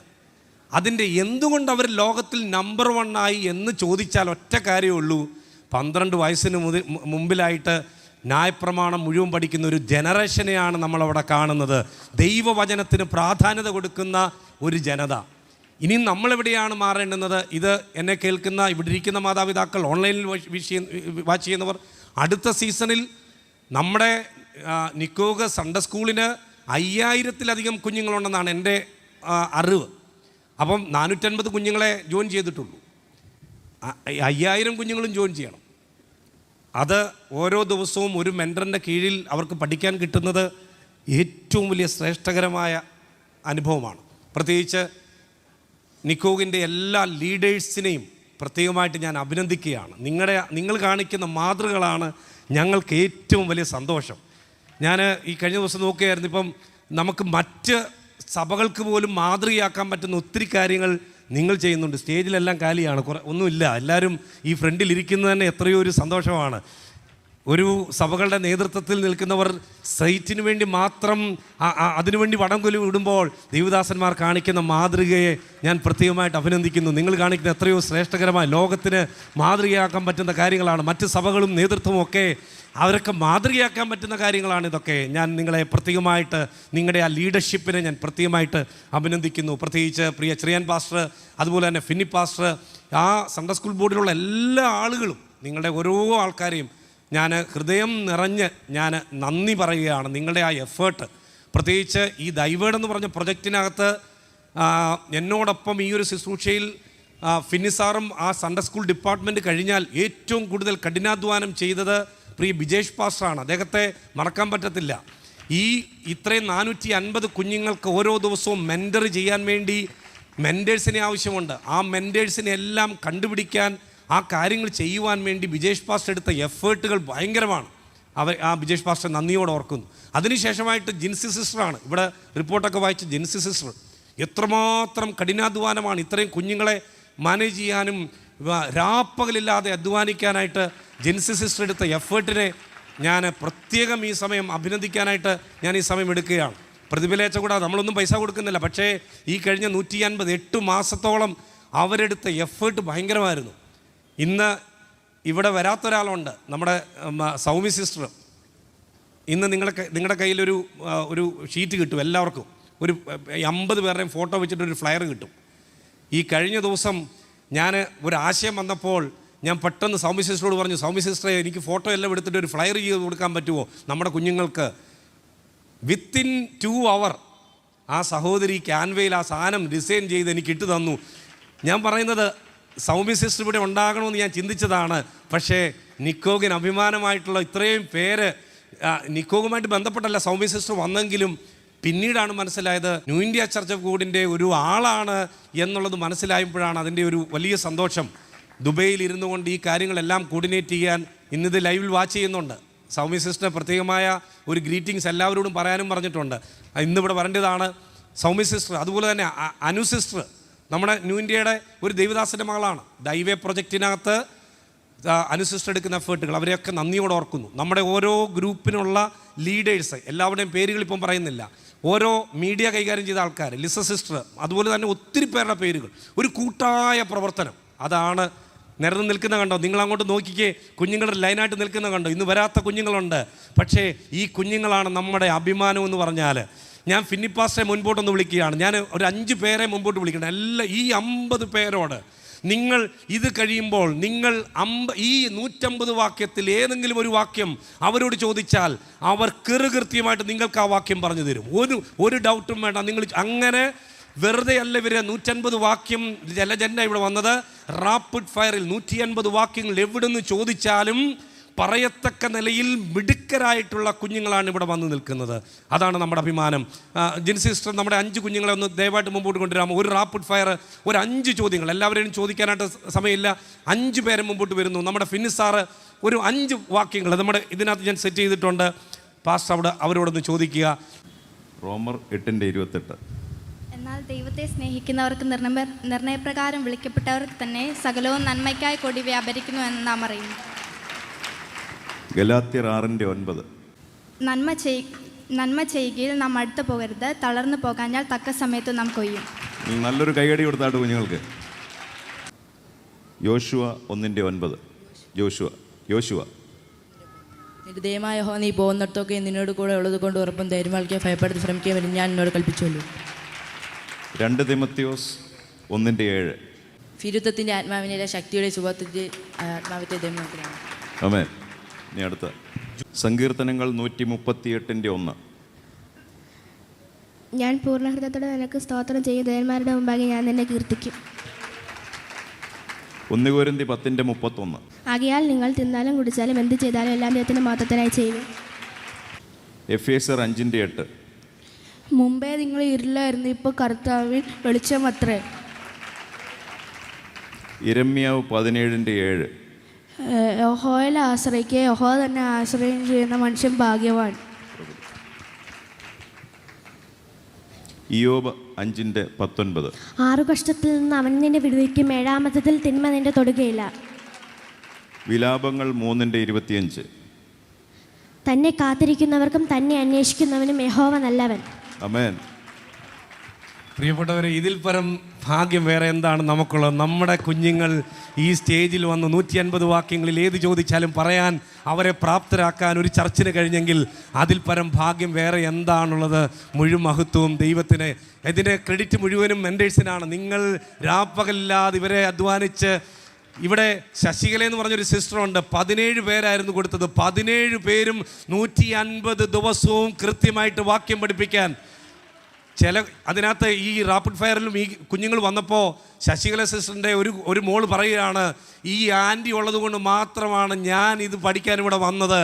അതിൻ്റെ എന്തുകൊണ്ട് അവർ ലോകത്തിൽ നമ്പർ 1 എന്ന് ചോദിച്ചാൽ ഒറ്റ കാര്യമേ ഉള്ളൂ. 12 വയസ്സിന് മുമ്പിലായിട്ട് ന്യായപ്രമാണം മുഴുവൻ പഠിക്കുന്ന ഒരു ജനറേഷനെയാണ് നമ്മളവിടെ കാണുന്നത്. ദൈവവചനത്തിന് പ്രാധാന്യത കൊടുക്കുന്ന ഒരു ജനത. ഇനി നമ്മളെവിടെയാണ് മാറേണ്ടുന്നത്? ഇത് എന്നെ കേൾക്കുന്ന ഇവിടെ ഇരിക്കുന്ന മാതാപിതാക്കൾ, ഓൺലൈനിൽ വാച്ച് ചെയ്യുന്നവർ, അടുത്ത സീസണിൽ നമ്മുടെ നിക്കോഗ് സൺഡേ സ്കൂളിന് 5000-ലധികം കുഞ്ഞുങ്ങളുണ്ടെന്നാണ് എൻ്റെ അറിവ്. അപ്പം 450 കുഞ്ഞുങ്ങളെ ജോയിൻ ചെയ്തിട്ടുള്ളൂ. 5000 കുഞ്ഞുങ്ങളും ജോയിൻ ചെയ്യണം. അത് ഓരോ ദിവസവും ഒരു മെൻറ്ററിൻ്റെ കീഴിൽ അവർക്ക് പഠിക്കാൻ കിട്ടുന്നത് ഏറ്റവും വലിയ ശ്രേഷ്ഠകരമായ അനുഭവമാണ്. പ്രത്യേകിച്ച് നിക്കോഗിൻ്റെ എല്ലാ ലീഡേഴ്സിനെയും പ്രത്യേകമായിട്ട് ഞാൻ അഭിനന്ദിക്കുകയാണ്. നിങ്ങൾ കാണിക്കുന്ന മാതൃകകളാണ് ഞങ്ങൾക്ക് ഏറ്റവും വലിയ സന്തോഷം. ഞാൻ ഈ കഴിഞ്ഞ ദിവസം നോക്കുകയായിരുന്നു. ഇപ്പം നമുക്ക് മറ്റ് സഭകൾക്ക് പോലും മാതൃകയാക്കാൻ പറ്റുന്ന ഒത്തിരി കാര്യങ്ങൾ നിങ്ങൾ ചെയ്യുന്നുണ്ട്. സ്റ്റേജിലെല്ലാം കാലിയാണ്, ഒന്നുമില്ല. എല്ലാവരും ഈ ഫ്രണ്ടിൽ ഇരിക്കുന്നത് തന്നെ എത്രയോ ഒരു സന്തോഷമാണ്. ഒരു സഭകളുടെ നേതൃത്വത്തിൽ നിൽക്കുന്നവർ സൈറ്റിന് വേണ്ടി മാത്രം അതിനുവേണ്ടി വടംകൊലി വിടുമ്പോൾ ദൈവദാസന്മാർ കാണിക്കുന്ന മാതൃകയെ ഞാൻ പ്രത്യേകമായിട്ട് അഭിനന്ദിക്കുന്നു. നിങ്ങൾ കാണിക്കുന്ന എത്രയോ ശ്രേഷ്ഠകരമായ ലോകത്തിന് മാതൃകയാക്കാൻ പറ്റുന്ന കാര്യങ്ങളാണ്. മറ്റ് സഭകളും നേതൃത്വവും ഒക്കെ അവരൊക്കെ മാതൃകയാക്കാൻ പറ്റുന്ന കാര്യങ്ങളാണ് ഇതൊക്കെ. ഞാൻ നിങ്ങളെ പ്രത്യേകമായിട്ട് നിങ്ങളുടെ ആ ലീഡർഷിപ്പിനെ ഞാൻ പ്രത്യേകമായിട്ട് അഭിനന്ദിക്കുന്നു. പ്രത്യേകിച്ച് പ്രിയ ചെറിയാൻ പാസ്റ്റർ, അതുപോലെ തന്നെ ഫിന്നി പാസ്റ്റർ, ആ സൺഡേ സ്കൂൾ ബോർഡിലുള്ള എല്ലാ ആളുകളും, നിങ്ങളുടെ ഓരോ ആൾക്കാരെയും ഞാൻ ഹൃദയം നിറഞ്ഞ് ഞാൻ നന്ദി പറയുകയാണ്. നിങ്ങളുടെ ആ എഫേർട്ട്, പ്രത്യേകിച്ച് ഈ ദൈവേഡ് എന്ന് പറഞ്ഞ പ്രൊജക്റ്റിനകത്ത് എന്നോടൊപ്പം ഈ ഒരു ശുശ്രൂഷയിൽ ഫിന്നിസാറും ആ സൺഡേ സ്കൂൾ ഡിപ്പാർട്ട്മെൻറ്റ് കഴിഞ്ഞാൽ ഏറ്റവും കൂടുതൽ കഠിനാധ്വാനം ചെയ്തത് പ്രിയ ബിജേഷ് പാസ്റ്ററാണ്. അദ്ദേഹത്തെ മറക്കാൻ പറ്റത്തില്ല. ഇത്രയും 450 കുഞ്ഞുങ്ങൾക്ക് ഓരോ ദിവസവും മെൻറ്റർ ചെയ്യാൻ വേണ്ടി മെൻറ്റേഴ്സിനെ ആവശ്യമുണ്ട്. ആ മെൻറ്റേഴ്സിനെ എല്ലാം കണ്ടുപിടിക്കാൻ, ആ കാര്യങ്ങൾ ചെയ്യുവാൻ വേണ്ടി ബിജേഷ് പാസ്റ്റർ എടുത്ത എഫേർട്ടുകൾ ഭയങ്കരമാണ്. ആ ബിജേഷ് പാസ്റ്റർ നന്ദിയോടെ ഓർക്കുന്നു. അതിനുശേഷമായിട്ട് ജിൻസി സിസ്റ്ററാണ്. ഇവിടെ റിപ്പോർട്ടൊക്കെ വായിച്ച് ജിൻസി സിസ്റ്റർ എത്രമാത്രം കഠിനാധ്വാനമാണ് ഇത്രയും കുഞ്ഞുങ്ങളെ മാനേജ് ചെയ്യാനും രാപ്പകലില്ലാതെ അധ്വാനിക്കാനായിട്ട് ജിൻസി സിസ്റ്റർ എടുത്ത എഫേർട്ടിനെ ഞാൻ പ്രത്യേകം ഈ സമയം അഭിനന്ദിക്കാനായിട്ട് ഞാൻ ഈ സമയം എടുക്കുകയാണ്. പ്രതിഫലേച്ച കൂടാതെ നമ്മളൊന്നും പൈസ കൊടുക്കുന്നില്ല. പക്ഷേ ഈ കഴിഞ്ഞ 158 മാസത്തോളം അവരെടുത്ത എഫേർട്ട് ഭയങ്കരമായിരുന്നു. ഇന്ന് ഇവിടെ വരാത്തൊരാളുണ്ട്, നമ്മുടെ സൗമ്യ സിസ്റ്റർ. ഇന്ന് നിങ്ങളുടെ കയ്യിലൊരു ഷീറ്റ് കിട്ടും. എല്ലാവർക്കും ഒരു 50 പേരുടെയും ഫോട്ടോ വെച്ചിട്ടൊരു ഫ്ലയർ കിട്ടും. ഈ കഴിഞ്ഞ ദിവസം ഞാൻ ഒരു ആശയം വന്നപ്പോൾ ഞാൻ പെട്ടെന്ന് സൗമ്യ സിസ്റ്ററോട് പറഞ്ഞു, സൗമ്യ സിസ്റ്ററെ എനിക്ക് ഫോട്ടോ എല്ലാം എടുത്തിട്ട് ഒരു ഫ്ലയർ ചെയ്ത് കൊടുക്കാൻ പറ്റുമോ നമ്മുടെ കുഞ്ഞുങ്ങൾക്ക്? വിത്തിൻ 2 hour ആ സഹോദരി ക്യാൻവയിൽ ആ സാധനം ഡിസൈൻ ചെയ്ത് എനിക്ക് ഇട്ട് തന്നു. ഞാൻ പറയുന്നത് സൗമ്യ സിസ്റ്റർ ഇവിടെ ഉണ്ടാകണമെന്ന് ഞാൻ ചിന്തിച്ചതാണ്. പക്ഷേ നിക്കോഗിന് അഭിമാനമായിട്ടുള്ള ഇത്രയും പേര് നിക്കോഗുമായിട്ട് ബന്ധപ്പെട്ടല്ല സൗമ്യ സിസ്റ്റർ വന്നെങ്കിലും പിന്നീടാണ് മനസ്സിലായത് ന്യൂ ഇന്ത്യ ചർച്ച് ഓഫ് ഗോഡിൻ്റെ ഒരു ആളാണ് എന്നുള്ളത് മനസ്സിലായപ്പോഴാണ് അതിൻ്റെ ഒരു വലിയ സന്തോഷം. ദുബൈയിൽ ഇരുന്നു കൊണ്ട് ഈ കാര്യങ്ങളെല്ലാം കോർഡിനേറ്റ് ചെയ്യാൻ ഇന്നിത് ലൈവിൽ വാച്ച് ചെയ്യുന്നുണ്ട്. സൗമ്യ സിസ്റ്റർ പ്രത്യേകമായ ഒരു ഗ്രീറ്റിങ്സ് എല്ലാവരോടും പറയാനും പറഞ്ഞിട്ടുണ്ട്. ഇന്നിവിടെ വരേണ്ടതാണ് സൗമ്യ സിസ്റ്റർ. അതുപോലെ തന്നെ അനു സിസ്റ്റർ നമ്മുടെ ന്യൂ ഇന്ത്യയുടെ ഒരു ദൈവദാസൻ്റെ മകളാണ്. ദൈവേ പ്രൊജക്റ്റിനകത്ത് അനു സിസ്റ്റർ എടുക്കുന്ന എഫേർട്ടുകൾ അവരെയൊക്കെ നന്ദിയോടെ ഓർക്കുന്നു. നമ്മുടെ ഓരോ ഗ്രൂപ്പിനുള്ള ലീഡേഴ്സ് എല്ലാവരുടെയും പേരുകൾ ഇപ്പം പറയുന്നില്ല, ഓരോ മീഡിയ കൈകാര്യം ചെയ്ത ആൾക്കാർ, ലിസ സിസ്റ്റർ, അതുപോലെ തന്നെ ഒത്തിരി പേരുടെ പേരുകൾ, ഒരു കൂട്ടായ പ്രവർത്തനം അതാണ് നിരന്ന് നിൽക്കുന്ന കണ്ടോ. നിങ്ങൾ അങ്ങോട്ട് നോക്കിക്കേ, കുഞ്ഞുങ്ങളുടെ ലൈനായിട്ട് നിൽക്കുന്ന കണ്ടോ. ഇന്ന് വരാത്ത കുഞ്ഞുങ്ങളുണ്ട്, പക്ഷേ ഈ കുഞ്ഞുങ്ങളാണ് നമ്മുടെ അഭിമാനം എന്ന് പറഞ്ഞാൽ. ഞാൻ ഫിന്നിപ്പാസ്റ്ററെ മുൻപോട്ടൊന്ന് വിളിക്കുകയാണ്. ഞാൻ ഒരു 5 പേരെ മുമ്പോട്ട് വിളിക്കണം. എല്ലാം ഈ 50 പേരോട് നിങ്ങൾ ഇത് കഴിയുമ്പോൾ നിങ്ങൾ ഈ 150 വാക്യത്തിൽ ഏതെങ്കിലും ഒരു വാക്യം അവരോട് ചോദിച്ചാൽ അവർ കൃത്യമായിട്ട് നിങ്ങൾക്ക് ആ വാക്യം പറഞ്ഞു തരും. ഒരു ഡൗട്ടും വേണ്ട. നിങ്ങൾ അങ്ങനെ വെറുതെ അല്ല ഇവർ 150 വാക്യം ജലജൻഡ ഇവിടെ വന്നത്. റാപ്പിഡ് ഫയറിൽ 150 വാക്യങ്ങൾ എവിടെ നിന്ന് ചോദിച്ചാലും പറയത്തക്ക നിലയിൽ മിടുക്കരായിട്ടുള്ള കുഞ്ഞുങ്ങളാണ് ഇവിടെ വന്ന് നിൽക്കുന്നത്. അതാണ് നമ്മുടെ അഭിമാനം. ജിൻസി സിസ്റ്റർ നമ്മുടെ 5 കുഞ്ഞുങ്ങളെ ഒന്ന് ദയവായിട്ട് മുമ്പോട്ട് കൊണ്ടുവരാമോ? ഒരു റാപ്പിഡ് ഫയർ, ഒരു 5 ചോദ്യങ്ങൾ. എല്ലാവരെയും ചോദിക്കാനായിട്ട് സമയമില്ല. 5 പേരെ മുമ്പോട്ട് വരുന്നു. നമ്മുടെ ഫിന്നിസ് സാറ് ഒരു 5 വാക്യങ്ങൾ നമ്മുടെ ഇതിനകത്ത് ഞാൻ സെറ്റ് ചെയ്തിട്ടുണ്ട്. പാസ്റ്റർ അവരോടൊന്ന് ചോദിക്കുക. റോമർ 8:28. എന്നാൽ ദൈവത്തെ സ്നേഹിക്കുന്നവർക്ക് നിർണയപ്രകാരം വിളിക്കപ്പെട്ടവർക്ക് തന്നെ സകലവും നന്മയ്ക്കായി കൊടി വ്യാപരിക്കുന്നു എന്ന് നാം അറിയുന്നു. ഗലാത്യർ 6:9. നന്മ ചെയ്യുകയിൽ നാം അടുത്ത് പോകരുത്, തളർന്നു പോകാഞ്ഞാൽ തക്ക സമയത്ത് നാം കൊയ്യും. നല്ലൊരു കൈയടി കൊടുത്താട്ട് കുഞ്ഞുങ്ങൾക്ക്. യോശുവ 1:9. യോശുവ നിന്റെ ദൈവമായ യഹോവ നീ പോകുന്നിടത്തൊക്കെ നിന്നോട് കൂടെ ഉള്ളത് കൊണ്ട് ഉറപ്പും ധൈര്യമാക്കിയ ഭയപ്പെടുത്തി ശ്രമിക്കാൻ വരും ഞാൻ എന്നോട് കൽപ്പിച്ചുള്ളൂ. 2 തിമോത്തിയോസ് 1:7. ഫിരുത്വത്തിൻ്റെ ആത്മാവിനെ ശക്തിയുടെ സുഖത്തിൻ്റെ ആത്മാവിത്തെ ദൈവമാണ്. ആമേൻ. ഇനി അടുത്ത സങ്കീർത്തനങ്ങൾ 138:1. ഞാൻ പൂർണ്ണഹൃദയത്തോടെ നിനക്ക് സ്തോത്രം ചെയ്യും, ദേവന്മാരുടെ മുമ്പാകെ ഞാൻ നിന്നെ കീർത്തിക്കും. 1 കൊരിന്ത്യർ 10:31. ആകയാൽ നിങ്ങൾ തിന്നാലും കുടിച്ചാലും എന്ത് ചെയ്താലും എല്ലാം ദൈവത്തിന് മഹത്വത്തിനായി ചെയ്യും. എഫേസ്യർ 5:8. മുമ്പേ നിങ്ങൾ ഇരുളായിരുന്നു, ഇപ്പോൾ കർത്താവിൽ വെളിച്ചമത്രേ. യിരെമ്യാവ് 17:7. യഹോവയിൽ ആശ്രയിക്കുക, യഹോവ തന്നെ ആശ്രയം ചെയ്യുന്ന മനുഷ്യൻ ഭാഗ്യവാൻ. ഇയ്യോബ് 5:19. 6 കഷ്ടത്തിൽ നിന്ന് അവൻ നിന്നെ വിടുവിക്കും, 7-ാമത്തിൽ തിന്മ നിന്റെ തൊടുകയില്ല. വിലാപങ്ങൾ 3:25. തന്നെ കാത്തിരിക്കുന്നവർക്കും തന്നെ അന്വേഷിക്കുന്നവനും യഹോവ നല്ലവൻ. ആമേൻ. പ്രിയപ്പെട്ടവരെ, ഇതിൽ പരം ഭാഗ്യം വേറെ എന്താണ് നമുക്കുള്ളത്? നമ്മുടെ കുഞ്ഞുങ്ങൾ ഈ സ്റ്റേജിൽ വന്ന് 150 വാക്യങ്ങളിൽ ഏത് ചോദിച്ചാലും പറയാൻ അവരെ പ്രാപ്തരാക്കാൻ ഒരു ചർച്ചിന് കഴിഞ്ഞെങ്കിൽ അതിൽ പരം ഭാഗ്യം വേറെ എന്താണുള്ളത്? മുഴുവൻ മഹത്വവും ദൈവത്തിന്. ഇതിൻ്റെ ക്രെഡിറ്റ് മുഴുവനും മെൻറ്റേഴ്സിനാണ്. നിങ്ങൾ രാപ്പകലില്ലാതെ ഇവരെ അധ്വാനിച്ച് ഇവിടെ ശശികല എന്ന് പറഞ്ഞൊരു സിസ്റ്ററുണ്ട്, 17 പേരായിരുന്നു കൊടുത്തത്. 17 പേരും 150 ദിവസവും കൃത്യമായിട്ട് വാക്യം പഠിപ്പിക്കാൻ. അതിനകത്ത് ഈ റാപ്പിഡ് ഫയറിലും ഈ കുഞ്ഞുങ്ങൾ വന്നപ്പോൾ ശശികല സിസ്റ്ററിൻ്റെ ഒരു മോള് പറയുകയാണ്, ഈ ആൻറ്റി ഉള്ളത് കൊണ്ട് മാത്രമാണ് ഞാൻ ഇത് പഠിക്കാൻ ഇവിടെ വന്നത്.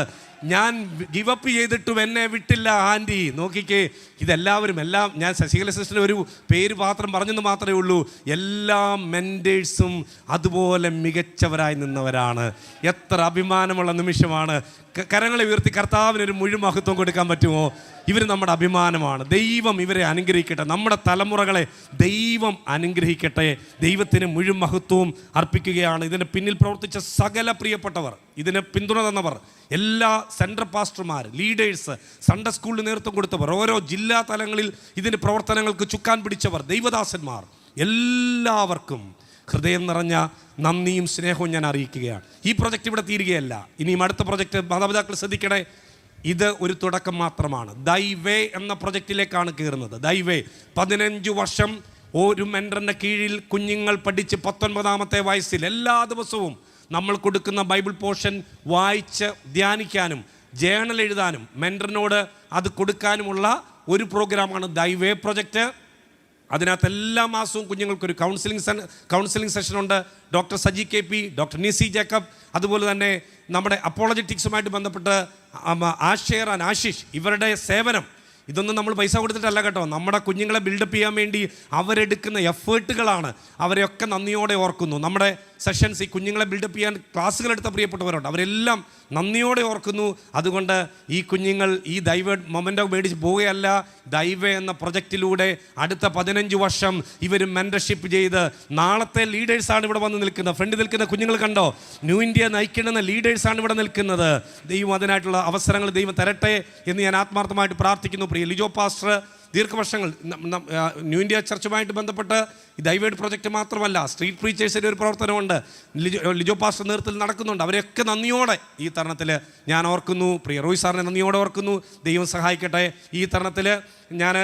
ഞാൻ ഗിവപ്പ് ചെയ്തിട്ടും എന്നെ വിട്ടില്ല ആൻറ്റി. നോക്കിക്കേ, ഇതെല്ലാവരും ഞാൻ ശശികല സിസ്റ്ററിൻ്റെ ഒരു പേര് മാത്രം പറഞ്ഞെന്ന് മാത്രമേ ഉള്ളൂ. എല്ലാ മെൻറ്റേഴ്സും അതുപോലെ മികച്ചവരായി നിന്നവരാണ്. എത്ര അഭിമാനമുള്ള നിമിഷമാണ്. കരങ്ങളെ ഉയർത്തി കർത്താവിനൊരു മുഴുവൻ മഹത്വം കൊടുക്കാൻ പറ്റുമോ? ഇവർ നമ്മുടെ അഭിമാനമാണ്. ദൈവം ഇവരെ അനുഗ്രഹിക്കട്ടെ. നമ്മുടെ തലമുറകളെ ദൈവം അനുഗ്രഹിക്കട്ടെ. ദൈവത്തിന് മുഴുവൻ മഹത്വവും അർപ്പിക്കുകയാണ്. ഇതിന് പിന്നിൽ പ്രവർത്തിച്ച സകല പ്രിയപ്പെട്ടവർ, ഇതിന് പിന്തുണ തന്നവർ, എല്ലാ സെൻട്രൽ പാസ്റ്റർമാർ, ലീഡേഴ്സ്, സൺഡേ സ്കൂളിന് നേതൃത്വം കൊടുത്തവർ, ഓരോ ജില്ലാ തലങ്ങളിൽ ഇതിന് പ്രവർത്തനങ്ങൾക്ക് ചുക്കാൻ പിടിച്ചവർ, ദൈവദാസന്മാർ, എല്ലാവർക്കും ഹൃദയം നിറഞ്ഞ നന്ദിയും സ്നേഹവും ഞാൻ അറിയിക്കുകയാണ്. ഈ പ്രൊജക്റ്റ് ഇവിടെ തീരുകയല്ല. ഇനിയും അടുത്ത പ്രൊജക്റ്റ് മാതാപിതാക്കൾ ശ്രദ്ധിക്കണേ. ഇത് ഒരു തുടക്കം മാത്രമാണ്. ദൈവേ എന്ന പ്രൊജക്റ്റിലേക്കാണ് കയറുന്നത്. ദൈവേ 15 വർഷം ഒരു മെൻറ്ററിൻ്റെ കീഴിൽ കുഞ്ഞുങ്ങൾ പഠിച്ച് 19ാമത്തെ വയസ്സിൽ എല്ലാ ദിവസവും നമ്മൾ കൊടുക്കുന്ന ബൈബിൾ പോർഷൻ വായിച്ച് ധ്യാനിക്കാനും ജേണൽ എഴുതാനും മെൻറ്ററിനോട് അത് കൊടുക്കാനുമുള്ള ഒരു പ്രോഗ്രാമാണ് ദൈവേ പ്രൊജക്റ്റ്. അതിനകത്ത് എല്ലാ മാസവും കുഞ്ഞുങ്ങൾക്കൊരു കൗൺസിലിംഗ് സെഷനുണ്ട്. Doctor Saji KP, doctor Nissy Jacob, അതുപോലെ തന്നെ നമ്മുടെ അപ്പോളജറ്റിക്സുമായിട്ട് ബന്ധപ്പെട്ട് ആഷേർ ആൻഡ് ആശിഷ്, ഇവരുടെ സേവനം ഇതൊന്നും നമ്മൾ പൈസ കൊടുത്തിട്ടല്ല കേട്ടോ. നമ്മുടെ കുഞ്ഞുങ്ങളെ ബിൽഡപ്പ് ചെയ്യാൻ വേണ്ടി അവരെടുക്കുന്ന എഫേർട്ടുകളാണ്. അവരെയൊക്കെ നന്ദിയോടെ ഓർക്കുന്നു. നമ്മുടെ സെഷൻസ്, ഈ കുഞ്ഞുങ്ങളെ ബിൽഡപ്പ് ചെയ്യാൻ ക്ലാസ്സുകൾ എടുത്ത പ്രിയപ്പെട്ടവരുണ്ട്, അവരെല്ലാം നന്ദിയോടെ ഓർക്കുന്നു. അതുകൊണ്ട് ഈ കുഞ്ഞുങ്ങൾ ഈ ദൈവേഡ് മൊമെൻ്റോ മേടിച്ച് പോവുകയല്ല. ദൈവ എന്ന പ്രൊജക്റ്റിലൂടെ അടുത്ത 15 വർഷം ഇവർ മെൻറ്റർഷിപ്പ് ചെയ്ത് നാളത്തെ ലീഡേഴ്സാണ് ഇവിടെ വന്ന് നിൽക്കുന്നത്. ഫ്രണ്ടിൽ നിൽക്കുന്ന കുഞ്ഞുങ്ങൾ കണ്ടോ, ന്യൂ ഇന്ത്യ നയിക്കുന്ന ലീഡേഴ്സാണ് ഇവിടെ നിൽക്കുന്നത്. ദൈവം അതിനായിട്ടുള്ള അവസരങ്ങൾ ദൈവം തരട്ടെ എന്ന് ഞാൻ ആത്മാർത്ഥമായിട്ട് പ്രാർത്ഥിക്കുന്നു. പ്രിയ ലിജോ പാസ്റ്റർ ദീർഘവർഷങ്ങൾ ന്യൂ ഇന്ത്യ ചർച്ചുമായിട്ട് ബന്ധപ്പെട്ട് ഈ ദൈവേഡ് പ്രൊജക്റ്റ് മാത്രമല്ല, സ്ട്രീറ്റ് പ്രീച്ചേഴ്സിൻ്റെ ഒരു പ്രവർത്തനമുണ്ട്, ലിജോ പാസ്റ്റർ നേതൃത്വത്തിൽ നടക്കുന്നുണ്ട്. അവരെയൊക്കെ നന്ദിയോടെ ഈ തരുണത്തിൽ ഞാൻ ഓർക്കുന്നു. പ്രിയ റോയ് സാറിനെ നന്ദിയോടെ ഓർക്കുന്നു. ദൈവം സഹായിക്കട്ടെ. ഈ തരുണത്തിൽ ഞാൻ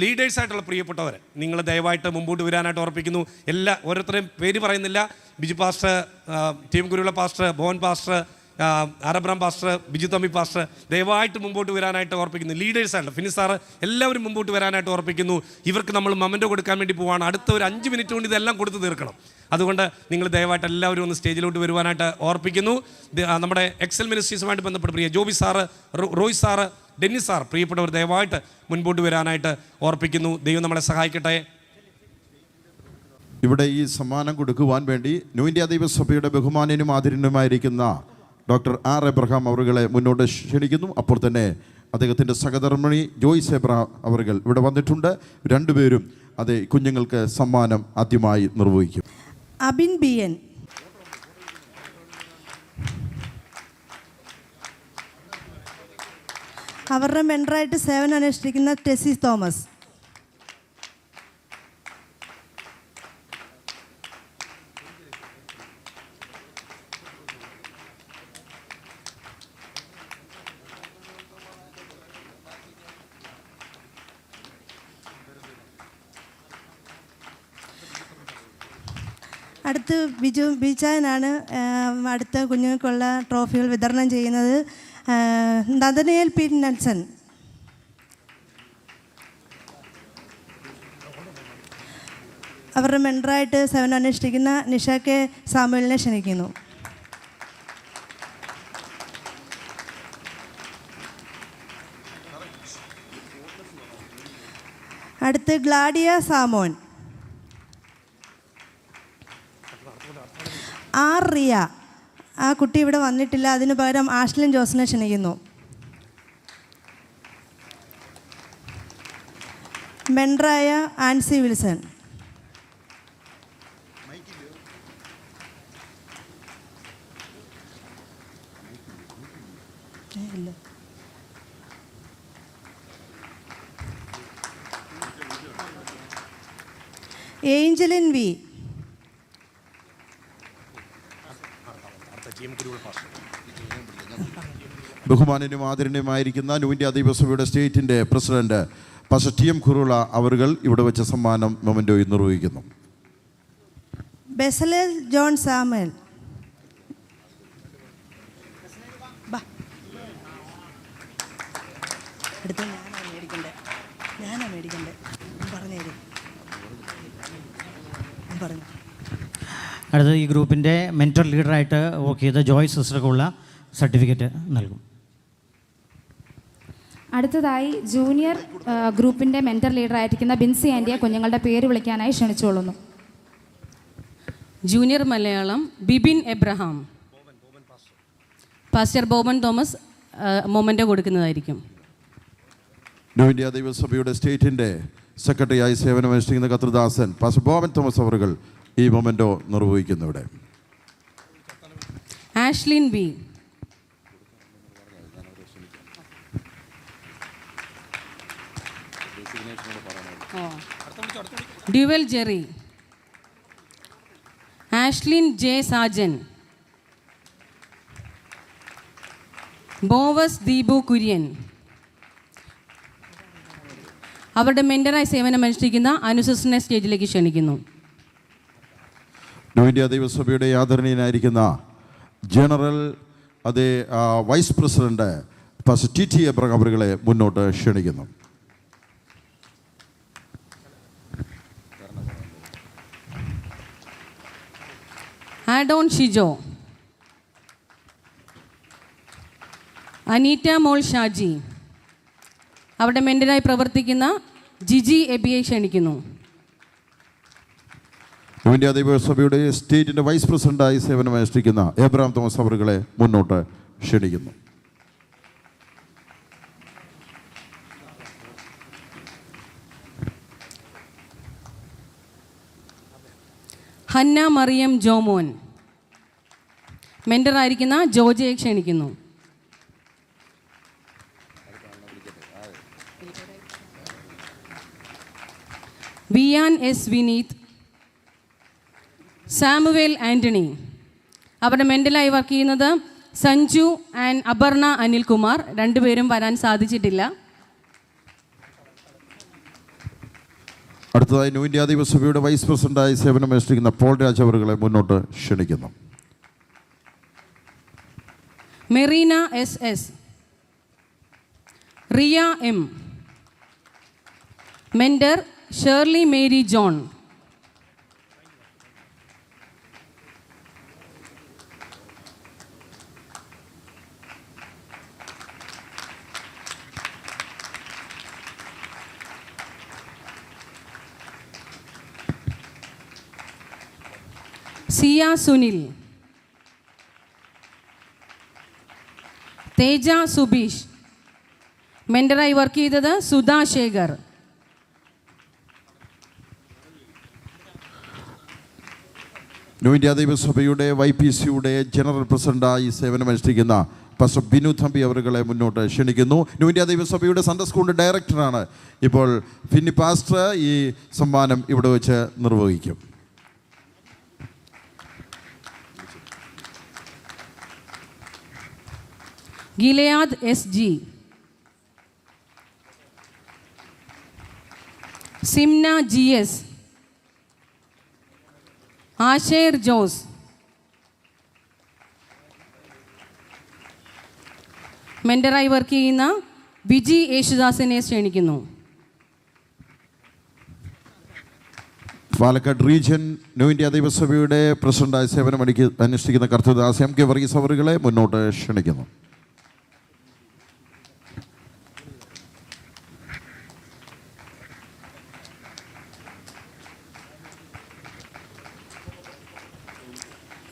ലീഡേഴ്സായിട്ടുള്ള പ്രിയപ്പെട്ടവർ, നിങ്ങൾ ദയവായിട്ട് മുമ്പോട്ട് വരാനായിട്ട് ഓർപ്പിക്കുന്നു. ഓരോരുത്തരെയും പേര് പറയുന്നില്ല. ബിജു പാസ്റ്റർ, ടീം ഗുരുവിള പാസ്റ്റർ, ഭവൻ പാസ്റ്റർ, ആരബ്രാം പാസ്റ്റർ, ബിജു തമ്പി പാസ്റ്റർ, ദയവായിട്ട് മുമ്പോട്ട് വരാനായിട്ട് ഓർപ്പിക്കുന്നു. ലീഡേഴ്സാണ്, ഫിനിസ് സാറ്, എല്ലാവരും മുമ്പോട്ട് വരാനായിട്ട് ഓർപ്പിക്കുന്നു. ഇവർക്ക് നമ്മൾ മൊമെൻ്റോ കൊടുക്കാൻ വേണ്ടി പോവാണ്. അടുത്ത ഒരു 5 മിനിറ്റ് കൊണ്ട് ഇതെല്ലാം കൊടുത്ത് തീർക്കണം. അതുകൊണ്ട് നിങ്ങൾ ദയവായിട്ട് എല്ലാവരും ഒന്ന് സ്റ്റേജിലോട്ട് വരുവാനായിട്ട് ഓർപ്പിക്കുന്നു. നമ്മുടെ എക്സൽ മിനിസ്ട്രീസുമായിട്ട് ബന്ധപ്പെട്ട് പ്രിയ Joby sir, Roy sir, Dennis sir, പ്രിയപ്പെട്ടവർ ദയവായിട്ട് മുൻപോട്ട് വരാനായിട്ട് ഓർപ്പിക്കുന്നു. ദൈവം നമ്മളെ സഹായിക്കട്ടെ. ഇവിടെ ഈ സമ്മാനം കൊടുക്കുവാൻ വേണ്ടി ന്യൂ ഇന്ത്യ ദൈവസഭയുടെ ബഹുമാന്യനും ആദരണീയനുമായിരിക്കുന്ന ഡോക്ടർ R. എബ്രഹാം അവരുകളെ മുന്നോട്ട് ക്ഷണിക്കുന്നു. അപ്പോൾ തന്നെ അദ്ദേഹത്തിൻ്റെ സഹധർമ്മിണി ജോയ്സ് എബ്രഹാം അവരുകൾ ഇവിടെ വന്നിട്ടുണ്ട്. രണ്ടുപേരും അത് കുഞ്ഞുങ്ങൾക്ക് സമ്മാനം ആദ്യമായി നിർവഹിക്കും. അബിൻ BN, അവരുടെ മെൻറ്ററായിട്ട് സേവനം അനുഷ്ഠിക്കുന്ന ടെസി തോമസ്, അടുത്ത് ബിജാനാണ് അടുത്ത കുഞ്ഞുങ്ങൾക്കുള്ള ട്രോഫികൾ വിതരണം ചെയ്യുന്നത്. നദനേൽ P. നെൽസൺ, അവരുടെ മെൻറ്ററായിട്ട് സേവനം അനുഷ്ഠിക്കുന്ന നിഷ K. സാമുവലിനെ ക്ഷണിക്കുന്നു. അടുത്ത് ഗ്ലാഡിയ സാമോൻ, R. റിയ, ആ കുട്ടി ഇവിടെ വന്നിട്ടില്ല, അതിനു പകരം ആഷ്ലിൻ ജോസിനെ ക്ഷണിക്കുന്നു. മെൻറ്ററായ ആൻസി വിൽസൺ, ഏഞ്ചലിൻ V, ബഹുമാന്യനും ആദരണീയമായിരിക്കുന്ന ന്യൂ ഇന്ത്യ ദൈവസഭയുടെ സ്റ്റേറ്റിൻ്റെ പ്രസിഡന്റ് പാസ്റ്റർ TM കുറുള അവരുകൾ ഇവിടെ വെച്ച സമ്മാനം മൊമെൻ്റോയിൽ നിർവഹിക്കുന്നു. ബെസലേൽ ജോൺ സാമുവൽ, അടുത്ത ഈ ഗ്രൂപ്പിൻ്റെ മെൻറ്റർ ലീഡറായിട്ട് വർക്ക് ചെയ്ത ജോയ് സിസ്റ്റർക്കുള്ള സർട്ടിഫിക്കറ്റ് നൽകും. അടുത്തതായി ജൂനിയർ ഗ്രൂപ്പിൻ്റെ മെൻറ്റർ ലീഡറായിരിക്കുന്ന ബിൻസി ആൻറ്റിയെ കുഞ്ഞുങ്ങളുടെ പേര് വിളിക്കാനായി ക്ഷണിച്ചുകൊള്ളുന്നു. Junior Malayalam Bibin Abraham, pastor Boban Thomas memento കൊടുക്കുന്നതായിരിക്കും. ന്യൂ ഇന്ത്യ ദൈവസഭയുടെ സ്റ്റേറ്റിൻ്റെ സെക്രട്ടറിയായി സേവനമനുഷ്ഠിക്കുന്ന കർത്തൃദാസൻ പാസ്റ്റർ ബോബൻ തോമസ് അവരുകൾ ഈ മൊമെൻ്റോ നിർവഹിക്കുന്നു. ഇവിടെ ആഷ്ലിൻ B, ഡ്യുവൽ Jerry, Ashlin J. Sajan, Boaz Deepu Kurian, അവരുടെ മെൻറ്ററായി സേവനം അനുഷ്ഠിക്കുന്ന അനുസിസ്റ്ററിനെ സ്റ്റേജിലേക്ക് ക്ഷണിക്കുന്നു. ന്യൂ ഇന്ത്യ ദൈവസഭയുടെ ആദരണീയനായിരിക്കുന്ന general vice president pastor TT Abraham അവരുകളെ മുന്നോട്ട് ക്ഷണിക്കുന്നു. ആഡോൺ ഷിജോ, അനീറ്റ മോൾ ഷാജി. അവരുടെ മെൻറ്ററായി പ്രവർത്തിക്കുന്ന ജിജി എബിയെ ക്ഷണിക്കുന്നു. ന്യൂ ഇന്ത്യ ദൈവസഭയുടെ സ്റ്റേറ്റിൻ്റെ വൈസ് പ്രസിഡന്റായി സേവനമനുഷ്ഠിക്കുന്ന എബ്രഹാം തോമസ് അവറുകളെ മുന്നോട്ട് ക്ഷണിക്കുന്നു. ഹന്ന മറിയം ജോമോൻ, മെൻറ്ററായിരിക്കുന്ന ജോജയെ ക്ഷണിക്കുന്നു. വിയാൻ എസ് വിനീത്, സാമുവേൽ ആൻ്റണി. അവരുടെ മെൻ്റലായി വർക്ക് ചെയ്യുന്നത് സഞ്ജു ആൻഡ് അപർണ അനിൽകുമാർ. രണ്ടുപേരും വരാൻ സാധിച്ചിട്ടില്ല. അടുത്തതായി ന്യൂ ഇന്ത്യ ദൈവസഭയുടെ വൈസ് പ്രസിഡന്റായി സേവനമനുഷ്ഠിക്കുന്ന പോൾ രാജ് അവറുകളെ മുന്നോട്ട് ക്ഷണിക്കുന്നു. Merina S S, Riya M, mentor Shirley Mary John. Siya Sunil, Teja Subeesh. മെൻറ്ററായി വർക്ക് ചെയ്തത് സുധാ ശേഖർ. ന്യൂ ഇന്ത്യ ദൈവസഭയുടെ YPCയുടെ ജനറൽ പ്രസിഡന്റായി സേവനമനുഷ്ഠിക്കുന്ന പാസ്റ്റർ ബിനു തമ്പി അവറുകളെ മുന്നോട്ട് ക്ഷണിക്കുന്നു. ന്യൂ ഇന്ത്യ ദൈവസഭയുടെ സൺഡേ സ്കൂളിൻ്റെ ഡയറക്ടറാണ് ഇപ്പോൾ ഫിന്നി പാസ്റ്റർ. ഈ സമ്മാനം ഇവിടെ വെച്ച് നിർവഹിക്കും. Gilead S G, Simna G S, Asher Jose. മെൻറ്ററായി വർക്ക് ചെയ്യുന്ന വിജി യേശുദാസിനെ ക്ഷണിക്കുന്നു. പാലക്കാട് റീജിയൻ ന്യൂ ഇന്ത്യ ദൈവസഭയുടെ പ്രസിഡന്റായി സേവനം അനുഷ്ഠിക്കുന്ന കർത്തൃദാസ് MK വർഗീസ് അവറുകളെ മുന്നോട്ട് ക്ഷണിക്കുന്നു.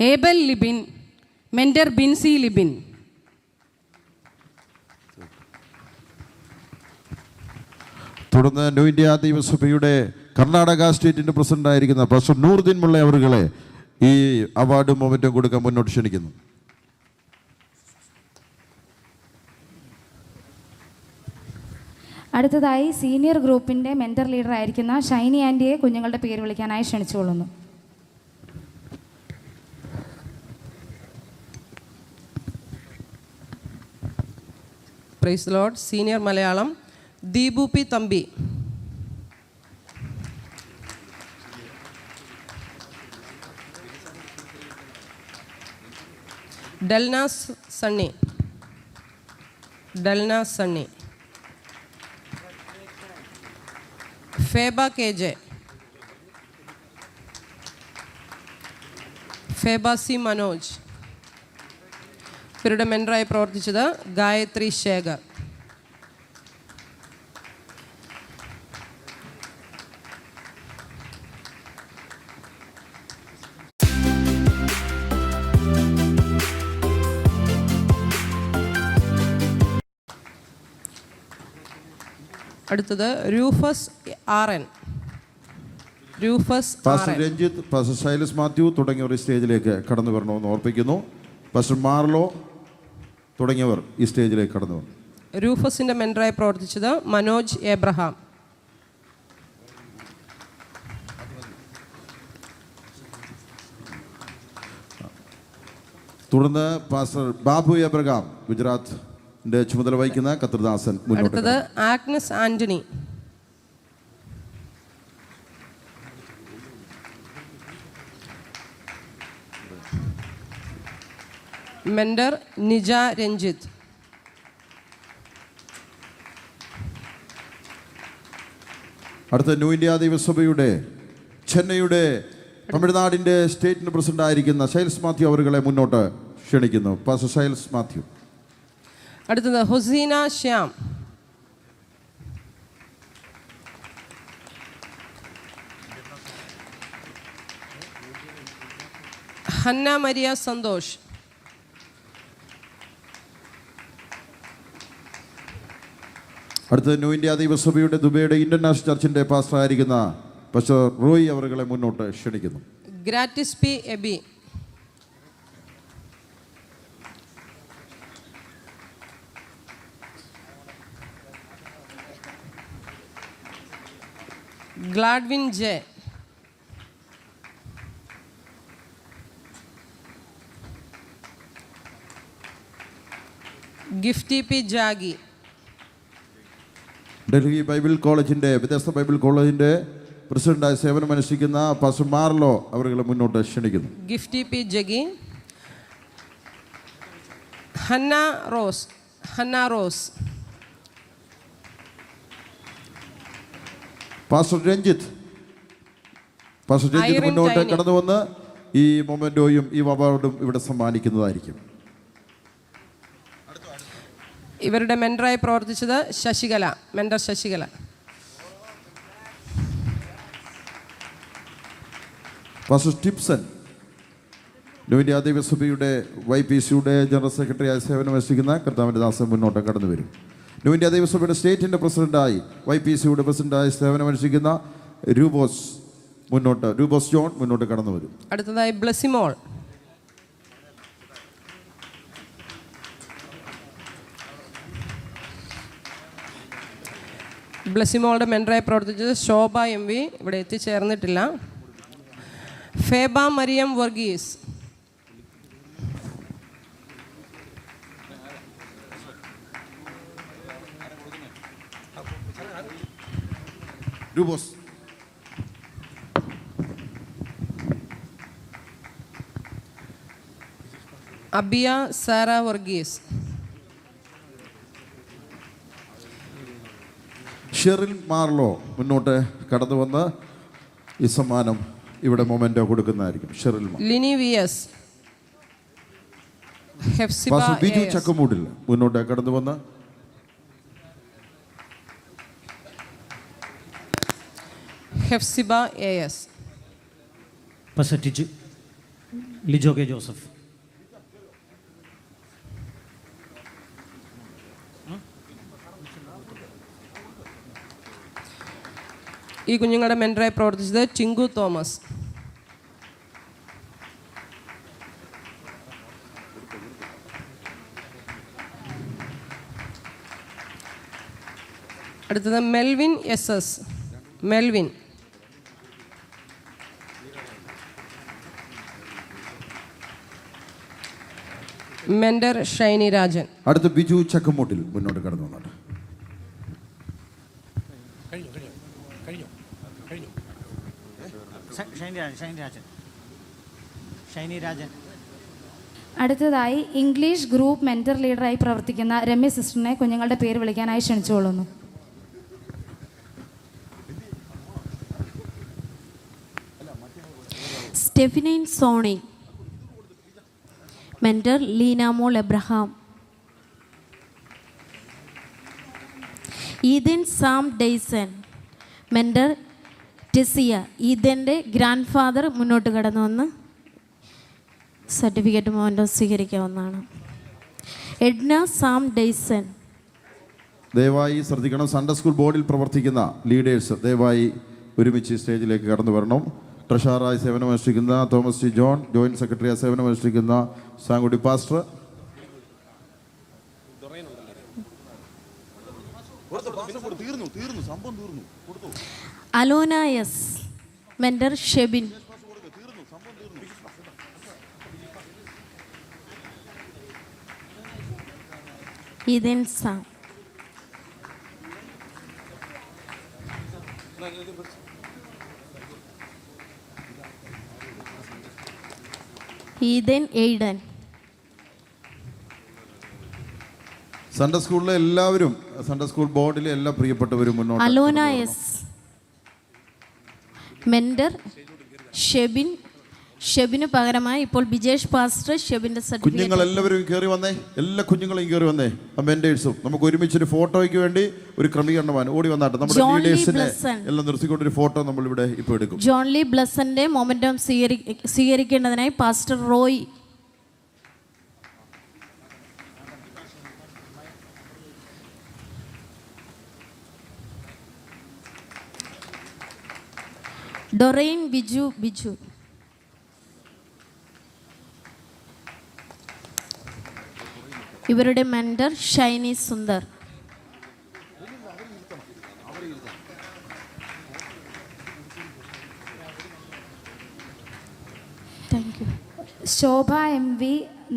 Abel Libin, mentor Bincy Libin. തുടർന്ന് ന്യൂ ഇന്ത്യ ദൈവസഭയുടെ കർണാടക സ്റ്റേറ്റിൻ്റെ പ്രസിഡന്റായിരിക്കുന്ന പാസ്റ്റർ നൂറുദ്ദീൻ മുള്ള അവറുകളെ ഈ അവാർഡ് മൊമെൻറ്റും കൊടുക്കാൻ മുന്നോട്ട് ക്ഷണിക്കുന്നു. അടുത്തതായി സീനിയർ ഗ്രൂപ്പിൻ്റെ മെൻറ്റർ ലീഡർ ആയിരിക്കുന്ന ഷൈനി ആൻറ്റിയെ കുഞ്ഞുങ്ങളുടെ പേര് വിളിക്കാനായി ക്ഷണിച്ചുകൊള്ളുന്നു. Praise lord. Senior Malayalam Deepu P Thampi, Delnas Sunny, Phoebe KJ, Phoebe C Manoj. ഇവരുടെ മെൻറ്ററായി പ്രവർത്തിച്ചത് ഗായത്രി ശേഖർ. അടുത്തത് Rufus RN. Pastor Ranjith, pastor Silas Mathew തുടങ്ങിയവർ ഈ സ്റ്റേജിലേക്ക് കടന്നു വരണമെന്ന് ഓർപ്പിക്കുന്നു. പാസ്റ്റർ മാർലോ തുടങ്ങിയവർ ഈ സ്റ്റേജിലേക്ക് കടന്നു വന്നു. രൂഫസിൻ്റെ മെൻറ്ററായി പ്രവർത്തിച്ചത് മനോജ് എബ്രഹാം. തുടർന്ന് പാസ്റ്റർ ബാബു എബ്രഹാം, ഗുജറാത്തിൻ്റെ ചുമതല വഹിക്കുന്ന കർത്തൃദാസൻ. അടുത്തത് ആഗ്നസ് ആൻ്റണി. മെൻറ്റർ നിജ രഞ്ജിത്ത്. അടുത്ത ന്യൂ ഇന്ത്യ ദൈവസഭയുടെ ചെന്നൈയുടെ തമിഴ്നാടിൻ്റെ സ്റ്റേറ്റിന് പ്രസിഡന്റ് ആയിരിക്കുന്ന ഷൈൽസ് മാത്യു അവരുകളെ മുന്നോട്ട് ക്ഷണിക്കുന്നു. പാസ്റ്റർ ഷൈൽസ് മാത്യു. അടുത്തത് ഹുസീന ശ്യാം. Hannah Maria Santhosh. അടുത്തത് ന്യൂ ഇന്ത്യ ദൈവസഭയുടെ ദുബൈയുടെ ഇന്റർനാഷണൽ ചർച്ചിൻ്റെ പാസ്റ്റർ ആയിരിക്കുന്ന പാസ്റ്റർ റോയ് അവരുകളെ മുന്നോട്ട് ക്ഷണിക്കുന്നു. ഗ്രാറ്റിസ് P Eby. Gladwin J. Gifty P Jagi. Delhi Bible കോളേജിൻ്റെ വ്യത്യസ്ത ബൈബിൾ കോളേജിൻ്റെ പ്രസിഡന്റായി സേവനമനുഷ്ഠിക്കുന്ന പാസ്റ്റർ മാർലോ അവരുകളെ മുന്നോട്ട് ക്ഷണിക്കുന്നു. Gifty P Jagi. Hannah Rose. Pastor Ranjith മുന്നോട്ട് കടന്നു വന്ന് ഈ മൊമെന്റോയും ഈ അവാർഡും ഇവിടെ സമ്മാനിക്കുന്നതായിരിക്കും. ഇവരുടെ മെൻറ്ററായി പ്രവർത്തിച്ചത് Sasikala. Mentor Sasikala. Pastor Tipson New India ദൈവസഭയുടെ YPCയുടെ ജനറൽ സെക്രട്ടറിയായി സേവനമനുഷ്ഠിക്കുന്ന കർത്താവിൻ്റെ ദാസൻ മുന്നോട്ട് കടന്നു വരും. ന്യൂ ഇന്ത്യ ദൈവസഭയുടെ സ്റ്റേറ്റിൻ്റെ പ്രസിഡന്റായി YPCയുടെ പ്രസിഡന്റായി സേവനമനുഷ്ഠിക്കുന്ന രൂബോസ് ജോൺ മുന്നോട്ട് കടന്നു വരും. അടുത്തതായി ബ്ലസിമോൾ. ബ്ലസിമോളുടെ മെൻറ്ററായി പ്രവർത്തിച്ചത് ശോഭ MV. ഇവിടെ എത്തിച്ചേർന്നിട്ടില്ല. ഫേബ മരിയം വർഗീസ്. രൂബോസ്. അബിയ സാറ വർഗീസ്. ഷെറിൽ മാർലോ മുന്നോട്ട് കടന്നു വന്ന് ഈ സമ്മാനം ഇവിടെ മൊമെന്റോ കൊടുക്കുന്നതായിരിക്കും. ഷെറിൽ ലിനി VS. പാസ്റ്റർ ബിജു ചക്കമൂടിൽ മുന്നോട്ട് കടന്നു വന്ന് ഹെഫ്സിബ AS. Pastor Lijo K Joseph. ഈ കുഞ്ഞുങ്ങളുടെ മെൻറ്ററായി പ്രവർത്തിച്ചത് ചിങ്കു തോമസ്. അടുത്തത് Melvin SS. Melvin. Mentor Shiny Rajan. അടുത്ത ബിജു ചക്കമൂട്ടിൽ മുന്നോട്ട് കടന്നു വന്നാണ്. അടുത്തതായി ഇംഗ്ലീഷ് ഗ്രൂപ്പ് മെൻറ്റർ ലീഡറായി പ്രവർത്തിക്കുന്ന രമ്യ സിസ്റ്ററിനെ കുഞ്ഞുങ്ങളുടെ പേര് വിളിക്കാനായി ക്ഷണിച്ചുകൊള്ളുന്നു. സ്റ്റെഫിനൈൻ Sony. Mentor Leenamol Abraham. Eden Sam Dayson. Mentor Tessia. ഈദൻ്റെ ഗ്രാൻഡ് ഫാദർ മുന്നോട്ട് കടന്നു വന്ന് സർട്ടിഫിക്കറ്റ് മോൻ്റെ സ്വീകരിക്കാവുന്നതാണ്. Edna Sam Dayson. ദയവായി ശ്രദ്ധിക്കണം, സൺഡേ സ്കൂൾ ബോർഡിൽ പ്രവർത്തിക്കുന്ന ലീഡേഴ്സ് ദയവായി ഒരുമിച്ച് സ്റ്റേജിലേക്ക് കടന്നു വരണം. ട്രഷറായി സേവനമനുഷ്ഠിക്കുന്ന തോമസ് ജോൺ, ജോയിൻറ്റ് സെക്രട്ടറിയായി സേവനമനുഷ്ഠിക്കുന്ന Sankutty pastor, Alona S. Mentor Shebin. Eden Sam. Eden Aiden. Sunday സ്കൂളിലെ എല്ലാവരും, സൺഡേ സ്കൂൾ ബോർഡിലെ എല്ലാ പ്രിയപ്പെട്ടവരും മുന്നോട്ട്. Alona S. മെൻറ്റർ ഷെബിന് പകരമായി ഇപ്പോൾ ബിജേഷ് പാസ്റ്റർ ഷെബിൻ്റെ സർട്ടിഫിക്കറ്റ്. കുഞ്ഞുങ്ങളെല്ലാവരും കയറി വന്നേ, എല്ലാ കുഞ്ഞുങ്ങളും കയറി വന്നേ. മെൻറ്റേഴ്സും നമുക്ക് ഒരുമിച്ചൊരു ഫോട്ടോയ്ക്ക് വേണ്ടി ഒരു ക്രമീകരണമാണ് ഓടി വന്നാട്ടെ. നമ്മുടെ ലീഡേഴ്സിനെ എല്ലാം നിർത്തിക്കൊണ്ടൊരു ഫോട്ടോ നമ്മൾ ഇവിടെ ഇപ്പോൾ എടുക്കും. ജോൺ ലീ ബ്ലസ്സന്റെ മൊമെന്റം സ്വീകരിക്കേണ്ടതിനായി പാസ്റ്റർ റോയ്. ഡൊറൈൻ ബിജു. ഇവരുടെ മെന്റർ ഷൈനി സുന്ദർ. ശോഭ MV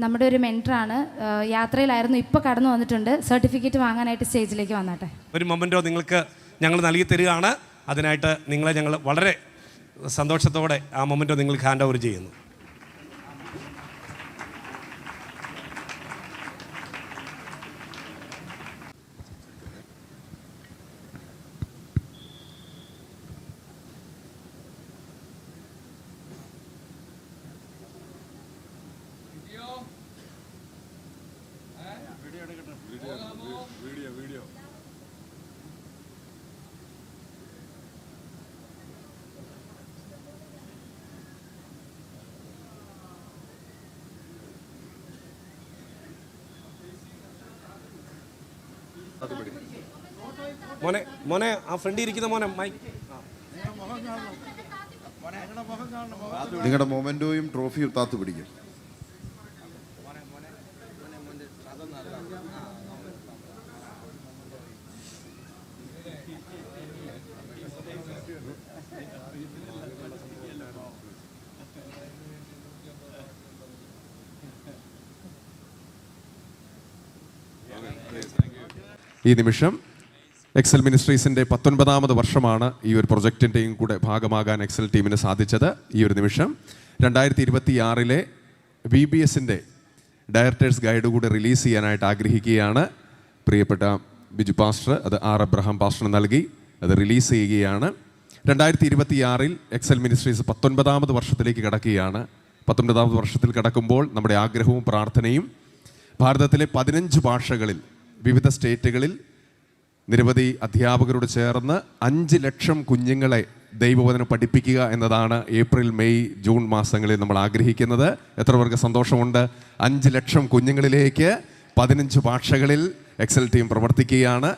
നമ്മുടെ ഒരു മെൻറ്ററാണ്, യാത്രയിലായിരുന്നു, ഇപ്പോൾ കടന്നു വന്നിട്ടുണ്ട്. സർട്ടിഫിക്കറ്റ് വാങ്ങാനായിട്ട് സ്റ്റേജിലേക്ക് വന്നാട്ടെ. ഒരു മൊമെൻറ്റോ നിങ്ങൾക്ക് ഞങ്ങൾ നൽകി തരികയാണ്. അതിനായിട്ട് നിങ്ങളെ ഞങ്ങൾ വളരെ സന്തോഷത്തോടെ ആ മൊമെൻറ്റോ നിങ്ങൾക്ക് ഹാൻഡ് ഓവർ ചെയ്യുന്നു. മോനെ ആ ഫ്രണ്ടിൽ ഇരിക്കുന്ന മോനെ നിങ്ങളുടെ മൊമെന്റോയും ട്രോഫിയും താത്തു പിടിക്കും. ഈ നിമിഷം എക്സൽ മിനിസ്ട്രീസിൻ്റെ 19ാമത് വർഷമാണ് ഈ ഒരു പ്രൊജക്റ്റിൻ്റെയും കൂടെ ഭാഗമാകാൻ എക്സൽ ടീമിന് സാധിച്ചത്. ഈ ഒരു നിമിഷം 2026 VBSൻ്റെ ഡയറക്ടേഴ്സ് ഗൈഡ് കൂടെ റിലീസ് ചെയ്യാനായിട്ട് ആഗ്രഹിക്കുകയാണ്. പ്രിയപ്പെട്ട ബിജു പാസ്റ്റർ അത് എബ്രഹാം പാസ്റ്റർ നൽകി അത് റിലീസ് ചെയ്യുകയാണ്. 2026 എക്സൽ മിനിസ്ട്രീസ് 19ാമത് വർഷത്തിലേക്ക് കടക്കുകയാണ്. 19ാമത് വർഷത്തിൽ കടക്കുമ്പോൾ നമ്മുടെ ആഗ്രഹവും പ്രാർത്ഥനയും ഭാരതത്തിലെ 15 ഭാഷകളിൽ വിവിധ സ്റ്റേറ്റുകളിൽ നിരവധി അധ്യാപകരോട് ചേർന്ന് 5 ലക്ഷം കുഞ്ഞുങ്ങളെ ദൈവവചനം പഠിപ്പിക്കുക എന്നതാണ് ഏപ്രിൽ മെയ് ജൂൺ മാസങ്ങളിൽ നമ്മൾ ആഗ്രഹിക്കുന്നത്. എത്ര പേർക്ക് സന്തോഷമുണ്ട്? 5 ലക്ഷം കുഞ്ഞുങ്ങളിലേക്ക് 15 ഭാഷകളിൽ എക്സൽ ടീം പ്രവർത്തിക്കുകയാണ്.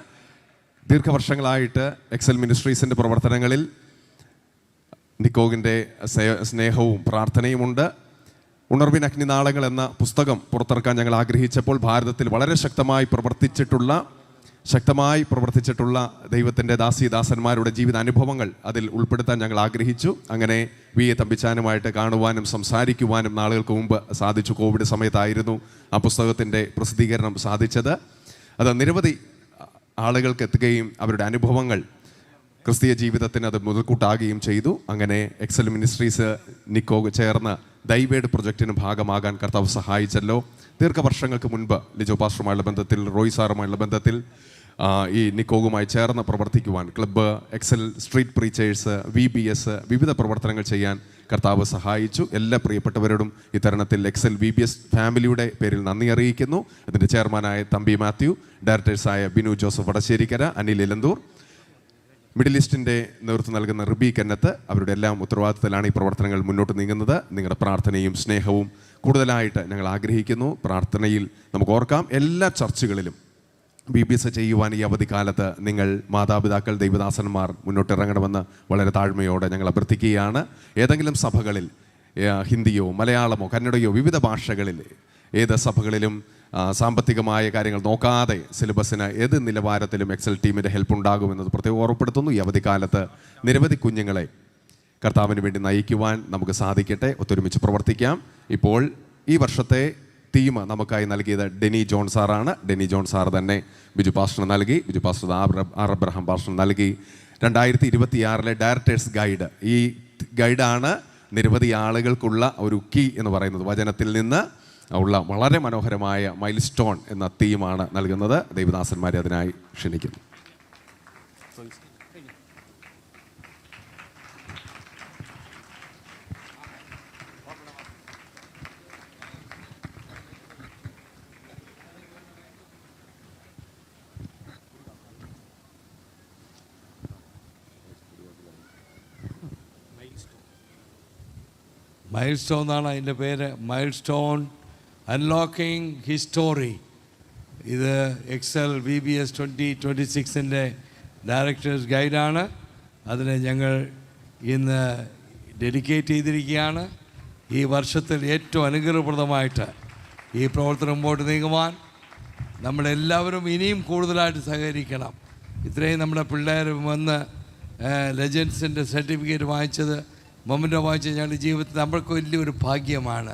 ദീർഘവർഷങ്ങളായിട്ട് എക്സൽ മിനിസ്ട്രീസിൻ്റെ പ്രവർത്തനങ്ങളിൽ നിക്കോഗിൻ്റെ സ്നേഹവും പ്രാർത്ഥനയുമുണ്ട്. ഉണർവിൻ അഗ്നിനാളങ്ങൾ എന്ന പുസ്തകം പുറത്തിറക്കാൻ ഞങ്ങൾ ആഗ്രഹിച്ചപ്പോൾ ഭാരതത്തിൽ വളരെ ശക്തമായി പ്രവർത്തിച്ചിട്ടുള്ള ദൈവത്തിൻ്റെ ദാസന്മാരുടെ ജീവിത അനുഭവങ്ങൾ അതിൽ ഉൾപ്പെടുത്താൻ ഞങ്ങൾ ആഗ്രഹിച്ചു. അങ്ങനെ VA തമ്പിച്ചാനുമായിട്ട് കാണുവാനും സംസാരിക്കുവാനും നാളുകൾക്ക് മുമ്പ് സാധിച്ചു. കോവിഡ് സമയത്തായിരുന്നു ആ പുസ്തകത്തിൻ്റെ പ്രസിദ്ധീകരണം സാധിച്ചത്. അത് നിരവധി ആളുകൾക്ക് എത്തുകയും അവരുടെ അനുഭവങ്ങൾ ക്രിസ്തീയ ജീവിതത്തിന് അത് മുതൽക്കൂട്ടാകുകയും ചെയ്തു. അങ്ങനെ എക്സൽ മിനിസ്ട്രീസ് നിക്കോ ചേർന്ന് ദൈവേഡ് പ്രൊജക്റ്റിന് ഭാഗമാകാൻ കർത്താവ് സഹായിച്ചല്ലോ. ദീർഘവർഷങ്ങൾക്ക് മുൻപ് ലിജോ പാസ്റ്ററുമായുള്ള ബന്ധത്തിൽ, റോയ് സാറുമായുള്ള ബന്ധത്തിൽ ഈ നിക്കോഗുമായി ചേർന്ന് പ്രവർത്തിക്കുവാൻ club, Excel street preachers, VBS വിവിധ പ്രവർത്തനങ്ങൾ ചെയ്യാൻ കർത്താവ് സഹായിച്ചു. എല്ലാ പ്രിയപ്പെട്ടവരോടും ഇത്തരണത്തിൽ എക്സൽ VBS ഫാമിലിയുടെ പേരിൽ നന്ദി അറിയിക്കുന്നു. അതിൻ്റെ ചെയർമാനായ തമ്പി മാത്യു, ഡയറക്ടേഴ്സായ ബിനു ജോസഫ് വടശ്ശേരിക്കര, അനിൽ ഇലന്തൂർ, മിഡിൽ ഈസ്റ്റിൻ്റെ നേതൃത്വം നൽകുന്ന റിബി കന്നത്ത്, അവരുടെ എല്ലാം ഉത്തരവാദിത്തത്തിലാണ് ഈ പ്രവർത്തനങ്ങൾ മുന്നോട്ട് നീങ്ങുന്നത്. നിങ്ങളുടെ പ്രാർത്ഥനയും സ്നേഹവും കൂടുതലായിട്ട് ഞങ്ങൾ ആഗ്രഹിക്കുന്നു. പ്രാർത്ഥനയിൽ നമുക്ക് ഓർക്കാം, എല്ലാ ചർച്ചുകളിലും VBS ചെയ്യുവാൻ ഈ അവധിക്കാലത്ത് നിങ്ങൾ മാതാപിതാക്കൾ, ദൈവദാസന്മാർ മുന്നോട്ടിറങ്ങണമെന്ന് വളരെ താഴ്മയോടെ ഞങ്ങൾ അഭ്യർത്ഥിക്കുകയാണ്. ഏതെങ്കിലും സഭകളിൽ ഹിന്ദിയോ മലയാളമോ കന്നഡയോ വിവിധ ഭാഷകളിൽ ഏത് സഭകളിലും സാമ്പത്തികമായ കാര്യങ്ങൾ നോക്കാതെ സിലബസിന് ഏത് നിലവാരത്തിലും എക്സൽ ടീമിൻ്റെ ഹെൽപ്പ് ഉണ്ടാകുമെന്നത് പ്രത്യേകം ഓർമ്മപ്പെടുത്തുന്നു. ഈ അവധിക്കാലത്ത് നിരവധി കുഞ്ഞുങ്ങളെ കർത്താവിന് വേണ്ടി നയിക്കുവാൻ നമുക്ക് സാധിക്കട്ടെ. ഒത്തൊരുമിച്ച് പ്രവർത്തിക്കാം. ഇപ്പോൾ ഈ വർഷത്തെ തീം നമുക്കായി നൽകിയത് ഡെനി ജോൺ സാറാണ്. ഡെനി ജോൺ സാർ തന്നെ ബിജു പാസ്റ്റർ നൽകി. ബിജു പാസ്റ്റർ എബ്രഹാം പാസ്റ്റർ നൽകി. 2026 ഡയറക്ടേഴ്സ് ഗൈഡ്, ഈ ഗൈഡാണ് നിരവധി ആളുകൾക്കുള്ള ഒരു കീ എന്ന് പറയുന്നത്. വചനത്തിൽ നിന്ന് ഉള്ള വളരെ മനോഹരമായ മൈൽ സ്റ്റോൺ എന്ന തീമാണ് നൽകുന്നത്. ദൈവദാസന്മാരെ അതിനായി ക്ഷണിക്കുന്നു. മൈൽ സ്റ്റോൺ എന്നാണ് അതിൻ്റെ പേര്. Mile stone unlocking history. ഇത് എക്സൽ VBS 2026 ഡയറക്ടേഴ്സ് ഗൈഡാണ്. അതിനെ ഞങ്ങൾ ഇന്ന് ഡെഡിക്കേറ്റ് ചെയ്തിരിക്കുകയാണ്. ഈ വർഷത്തിൽ ഏറ്റവും അനുഗ്രഹപ്രദമായിട്ട് ഈ പ്രവർത്തനം മുമ്പോട്ട് നീങ്ങുവാൻ നമ്മളെല്ലാവരും ഇനിയും കൂടുതലായിട്ട് സഹകരിക്കണം. ഇത്രയും നമ്മുടെ പിള്ളേർ വന്ന് ലെജൻസിൻ്റെ സർട്ടിഫിക്കറ്റ് വാങ്ങിച്ചത്, മൊമെൻ്റോ വാങ്ങിച്ചത് ഞങ്ങളുടെ ജീവിതത്തിൽ നമ്മൾക്ക് വലിയൊരു ഭാഗ്യമാണ്.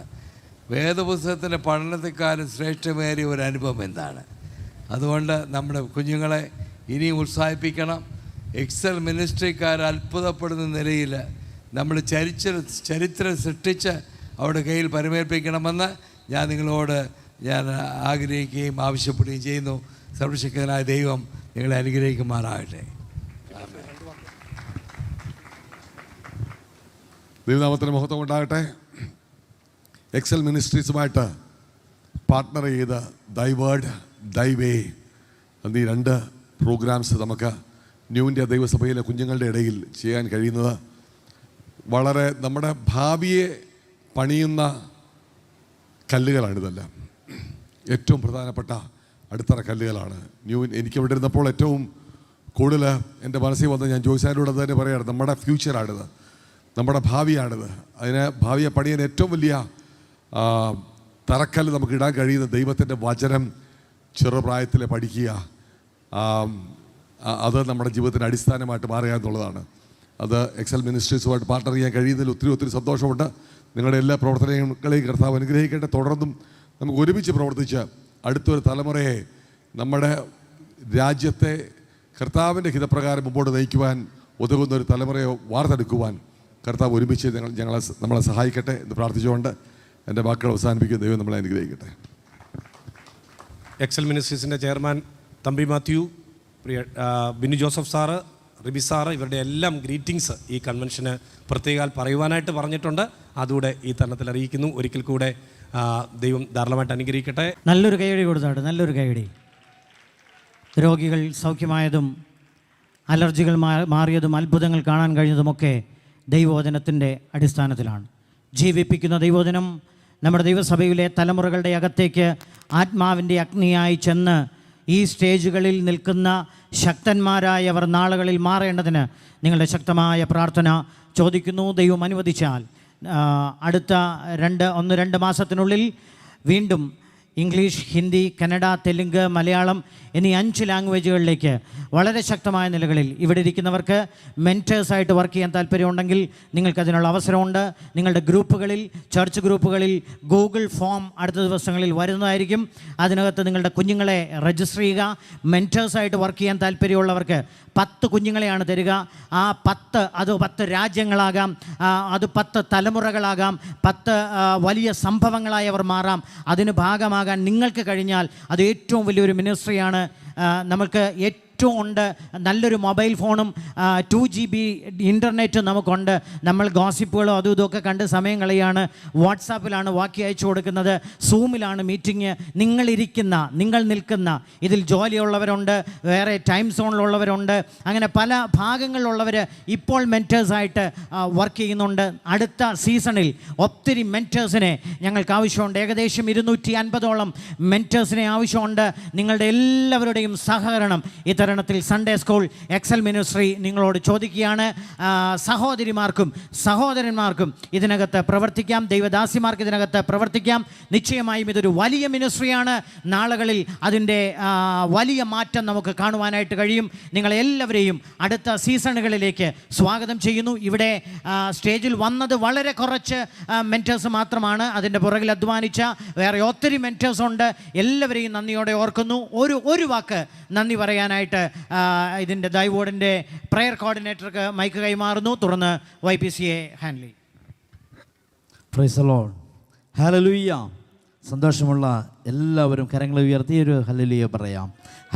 വേദപുസ്തകത്തിൻ്റെ പഠനത്തെക്കാളും ശ്രേഷ്ഠമേറിയ ഒരു അനുഭവം എന്താണ്? അതുകൊണ്ട് നമ്മുടെ കുഞ്ഞുങ്ങളെ ഇനിയും ഉത്സാഹിപ്പിക്കണം. എക്സൽ മിനിസ്ട്രിക്കാർ അത്ഭുതപ്പെടുന്ന നിലയിൽ നമ്മൾ ചരിത്രം സൃഷ്ടിച്ച് അവരുടെ കയ്യിൽ പരമേൽപ്പിക്കണമെന്ന് ഞാൻ നിങ്ങളോട് ആഗ്രഹിക്കുകയും ആവശ്യപ്പെടുകയും ചെയ്യുന്നു. സർവശക്തനായ ദൈവം നിങ്ങളെ അനുഗ്രഹിക്കുമാറാകട്ടെ. ദൈവനാമത്തിന് മഹത്വം ഉണ്ടാകട്ടെ. എക്സൽ മിനിസ്ട്രീസുമായിട്ട് പാർട്ട്ണർ ചെയ്ത് ദൈവേർഡ് ദൈവേ എന്നീ 2 പ്രോഗ്രാംസ് നമുക്ക് ന്യൂ ഇന്ത്യ ദൈവസഭയിലെ കുഞ്ഞുങ്ങളുടെ ഇടയിൽ ചെയ്യാൻ കഴിയുന്നത് വളരെ നമ്മുടെ ഭാവിയെ പണിയുന്ന കല്ലുകളാണിതെല്ലാം. ഏറ്റവും പ്രധാനപ്പെട്ട അടിത്തറ കല്ലുകളാണ്. എനിക്കിവിടെ ഇരുന്നപ്പോൾ ഏറ്റവും കൂടുതൽ എൻ്റെ മനസ്സിൽ വന്ന് ഞാൻ ജോയ്സാനോട് തന്നെ പറയാറ്, നമ്മുടെ ഫ്യൂച്ചറാണിത്, നമ്മുടെ ഭാവിയാണിത്. അതിന് ഭാവിയെ പണിയാൻ ഏറ്റവും വലിയ തറക്കല്ല് നമുക്ക് ഇടാൻ കഴിയുന്ന ദൈവത്തിൻ്റെ വചനം ചെറുപ്രായത്തിൽ പഠിക്കുക, അത് നമ്മുടെ ജീവിതത്തിൻ്റെ അടിസ്ഥാനമായിട്ട് മാറുക എന്നുള്ളതാണ്. അത് എക്സൽ മിനിസ്ട്രീസുമായിട്ട് പാർട്ണർ ചെയ്യാൻ കഴിയുന്നതിൽ ഒത്തിരി സന്തോഷമുണ്ട്. നിങ്ങളുടെ എല്ലാ പ്രവർത്തനങ്ങളെയും കർത്താവ് അനുഗ്രഹിക്കേണ്ട. തുടർന്നും നമുക്ക് ഒരുമിച്ച് പ്രവർത്തിച്ച് അടുത്തൊരു തലമുറയെ നമ്മുടെ രാജ്യത്തെ കർത്താവിൻ്റെ ഹിതപ്രകാരം മുമ്പോട്ട് നയിക്കുവാൻ ഉതകുന്ന ഒരു തലമുറയെ വാർത്തെടുക്കുവാൻ കർത്താവ് ഒരുമിച്ച് നമ്മളെ സഹായിക്കട്ടെ എന്ന് പ്രാർത്ഥിച്ചുകൊണ്ട് എൻ്റെ വാക്കുകൾ അവസാനിപ്പിക്കുന്ന ദൈവം നമ്മളെ അനുഗ്രഹിക്കട്ടെ. എക്സൽ മിനിസ്ട്രീസിൻ്റെ ചെയർമാൻ തമ്പി മാത്യു, പ്രിയ Binu Joseph sir, Ribi sir, ഇവരുടെ എല്ലാം ഗ്രീറ്റിങ്സ് ഈ കൺവെൻഷന് പ്രത്യേകാൽ പറയുവാനായിട്ട് പറഞ്ഞിട്ടുണ്ട്. അതുകൂടെ ഈ തരണത്തിൽ അറിയിക്കുന്നു. ഒരിക്കൽ കൂടെ ദൈവം ധാരാളമായിട്ട് അനുഗ്രഹിക്കട്ടെ. നല്ലൊരു കൈയടി കൊടുത്താട്ട്, നല്ലൊരു കൈയടി. രോഗികൾ സൗഖ്യമായതും അലർജികൾ മാറിയതും അത്ഭുതങ്ങൾ കാണാൻ കഴിഞ്ഞതുമൊക്കെ ദൈവവചനത്തിൻ്റെ അടിസ്ഥാനത്തിലാണ്. ജീവിപ്പിക്കുന്ന ദൈവവചനം നമ്മുടെ ദൈവസഭയിലെ തലമുറകളുടെ അകത്തേക്ക് ആത്മാവിൻ്റെ അഗ്നിയായി ചെന്ന് ഈ സ്റ്റേജുകളിൽ നിൽക്കുന്ന ശക്തന്മാരായവർ നാളുകളിൽ മാറേണ്ടതിന് നിങ്ങളുടെ ശക്തമായ പ്രാർത്ഥന ചോദിക്കുന്നു. ദൈവം അനുവദിച്ചാൽ അടുത്ത 1-2 മാസത്തിനുള്ളിൽ വീണ്ടും ഇംഗ്ലീഷ്, ഹിന്ദി, കന്നഡ, തെലുങ്ക്, മലയാളം എന്നീ 5 ലാംഗ്വേജുകളിലേക്ക് വളരെ ശക്തമായ നിലകളിൽ ഇവിടെ ഇരിക്കുന്നവർക്ക് മെൻറ്റേഴ്സായിട്ട് വർക്ക് ചെയ്യാൻ താല്പര്യമുണ്ടെങ്കിൽ നിങ്ങൾക്കതിനുള്ള അവസരമുണ്ട്. നിങ്ങളുടെ ഗ്രൂപ്പുകളിൽ, ചർച്ച് ഗ്രൂപ്പുകളിൽ ഗൂഗിൾ ഫോം അടുത്ത ദിവസങ്ങളിൽ വരുന്നതായിരിക്കും. അതിനകത്ത് നിങ്ങളുടെ കുഞ്ഞുങ്ങളെ രജിസ്റ്റർ ചെയ്യുക. മെൻറ്റേഴ്സായിട്ട് വർക്ക് ചെയ്യാൻ താല്പര്യമുള്ളവർക്ക് 10 കുഞ്ഞുങ്ങളെയാണ് തരിക. ആ 10 രാജ്യങ്ങളാകാം, അത് 10 തലമുറകളാകാം, 10 വലിയ സംഭവങ്ങളായി അവർ മാറാം. അതിന് ഭാഗമാകാൻ നിങ്ങൾക്ക് കഴിഞ്ഞാൽ അത് ഏറ്റവും വലിയൊരു മിനിസ്ട്രിയാണ്. നമുക്ക് ഏറ്റവും ഉണ്ട്. നല്ലൊരു മൊബൈൽ ഫോണും 2 GB ഇൻ്റർനെറ്റും നമുക്കുണ്ട്. നമ്മൾ ഗോസിപ്പുകളോ അതും ഇതൊക്കെ കണ്ട് സമയം കളയാണ്. വാട്സാപ്പിലാണ് വാക്കി അയച്ചു കൊടുക്കുന്നത്, സൂമിലാണ് മീറ്റിംഗ്. നിങ്ങൾ നിൽക്കുന്ന ഇതിൽ ജോലിയുള്ളവരുണ്ട്, വേറെ ടൈം സോണിലുള്ളവരുണ്ട്, അങ്ങനെ പല ഭാഗങ്ങളിലുള്ളവർ ഇപ്പോൾ മെൻറ്റേഴ്സായിട്ട് വർക്ക് ചെയ്യുന്നുണ്ട്. അടുത്ത സീസണിൽ ഒത്തിരി മെൻറ്റേഴ്സിനെ ഞങ്ങൾക്ക് ആവശ്യമുണ്ട്. ഏകദേശം 250ഓളം മെൻറ്റേഴ്സിനെ ആവശ്യമുണ്ട്. നിങ്ങളുടെ എല്ലാവരുടെയും സഹകരണം ഈ തരണത്തിൽ സൺഡേ സ്കൂൾ എക്സൽ മിനിസ്ട്രി നിങ്ങളോട് ചോദിക്കുകയാണ്. സഹോദരിമാർക്കും സഹോദരന്മാർക്കും ഇതിനകത്ത് പ്രവർത്തിക്കാം, ദൈവദാസിമാർക്ക് ഇതിനകത്ത് പ്രവർത്തിക്കാം. നിശ്ചയമായും ഇതൊരു വലിയ മിനിസ്ട്രിയാണ്. നാളുകളിൽ അതിൻ്റെ വലിയ മാറ്റം നമുക്ക് കാണുവാനായിട്ട് കഴിയും. നിങ്ങളെല്ലാവരെയും അടുത്ത സീസണുകളിലേക്ക് സ്വാഗതം ചെയ്യുന്നു. ഇവിടെ സ്റ്റേജിൽ വന്നത് വളരെ കുറച്ച് മെൻറ്റേഴ്സ് മാത്രമാണ്. അതിൻ്റെ പുറകിൽ അധ്വാനിച്ച വേറെ ഒത്തിരി മെൻറ്റേഴ്സ് ഉണ്ട്. എല്ലാവരെയും നന്ദിയോടെ ഓർക്കുന്നു. ഒരു വാക്ക് നന്ദി പറയാനായിട്ട് ഇതിൻ്റെ ദൈവോടിൻ്റെ പ്രയർ കോർഡിനേറ്റർക്ക് മൈക്ക് കൈമാറുന്നു. തുടർന്ന് YPCA Handley. Praise the Lord. Hallelujah. സന്തോഷമുള്ള എല്ലാവരും കരങ്ങൾ ഉയർത്തി ഒരു ഹല്ലേലൂയ പറയാം.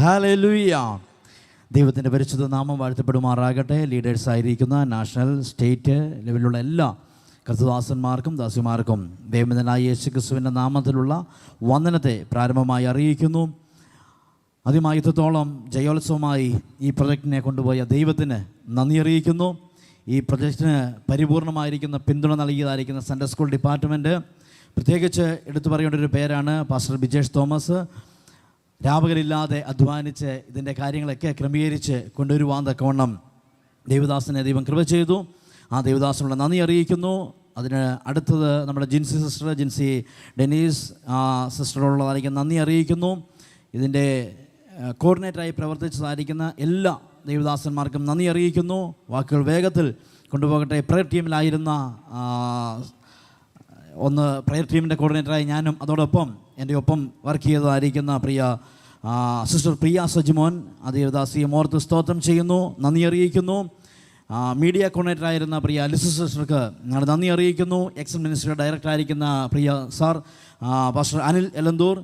ഹല്ലേലൂയ. ദൈവത്തിൻ്റെ പരിശുദ്ധ നാമം വാഴ്ത്തപ്പെടുമാറാകട്ടെ. ലീഡേഴ്സായിരിക്കുന്ന നാഷണൽ, സ്റ്റേറ്റ് ലെവലിലുള്ള എല്ലാ കർത്തദാസന്മാർക്കും ദാസിമാർക്കും ദൈവനായ യേശു ക്രിസ്തുവിൻ്റെ നാമത്തിലുള്ള വന്ദനത്തെ പ്രാരംഭമായി അറിയിക്കുന്നു. അതിമായുദ്ധത്തോളം ജയോത്സവമായി ഈ പ്രൊജക്റ്റിനെ കൊണ്ടുപോയ ദൈവത്തിന് നന്ദി അറിയിക്കുന്നു. ഈ പ്രൊജക്റ്റിന് പരിപൂർണമായിരിക്കുന്ന പിന്തുണ നൽകിയതായിരിക്കുന്ന സൺഡേ സ്കൂൾ ഡിപ്പാർട്ട്മെൻറ്റ്, പ്രത്യേകിച്ച് എടുത്തു പറയേണ്ട ഒരു പേരാണ് പാസ്റ്റർ ബിജേഷ് തോമസ്. രാപകലില്ലാതെ അധ്വാനിച്ച് ഇതിൻ്റെ കാര്യങ്ങളൊക്കെ ക്രമീകരിച്ച് കൊണ്ടുവരുവാൻ തക്കവണ്ണം ദേവദാസനെ ദൈവം കൃപ ചെയ്തു. ആ ദേവദാസനുള്ള നന്ദി അറിയിക്കുന്നു. അതിന് അടുത്തത് നമ്മുടെ ജിൻസി സിസ്റ്റർ, ജിൻസി ഡെനീസ് സിസ്റ്ററോടുള്ളതായിരിക്കും നന്ദി അറിയിക്കുന്നു. ഇതിൻ്റെ കോർഡിനേറ്ററായി പ്രവർത്തിച്ചതായിരിക്കുന്ന എല്ലാ ദേവദാസന്മാർക്കും നന്ദി അറിയിക്കുന്നു. വാക്കുകൾ വേഗത്തിൽ കൊണ്ടുപോകട്ടെ. പ്രയർ ടീമിലായിരുന്ന പ്രയർ ടീമിൻ്റെ കോർഡിനേറ്ററായി ഞാനും അതോടൊപ്പം എൻ്റെ ഒപ്പം വർക്ക് ചെയ്തതായിരിക്കുന്ന പ്രിയ സിസ്റ്റർ പ്രിയ സജിമോൻ, ആ ദേവദാസിയെ ഓർത്ത് സ്തോത്രം ചെയ്യുന്നു, നന്ദി അറിയിക്കുന്നു. മീഡിയ കോർഡിനേറ്ററായിരുന്ന പ്രിയ അലിസ സിസ്റ്റർക്ക് ഞങ്ങൾ നന്ദി അറിയിക്കുന്നു. എക്സൽ മിനിസ്ട്രിയുടെ ഡയറക്ടറായിരിക്കുന്ന പ്രിയ സാർ പാസ്റ്റർ അനിൽ എലന്തൂർ,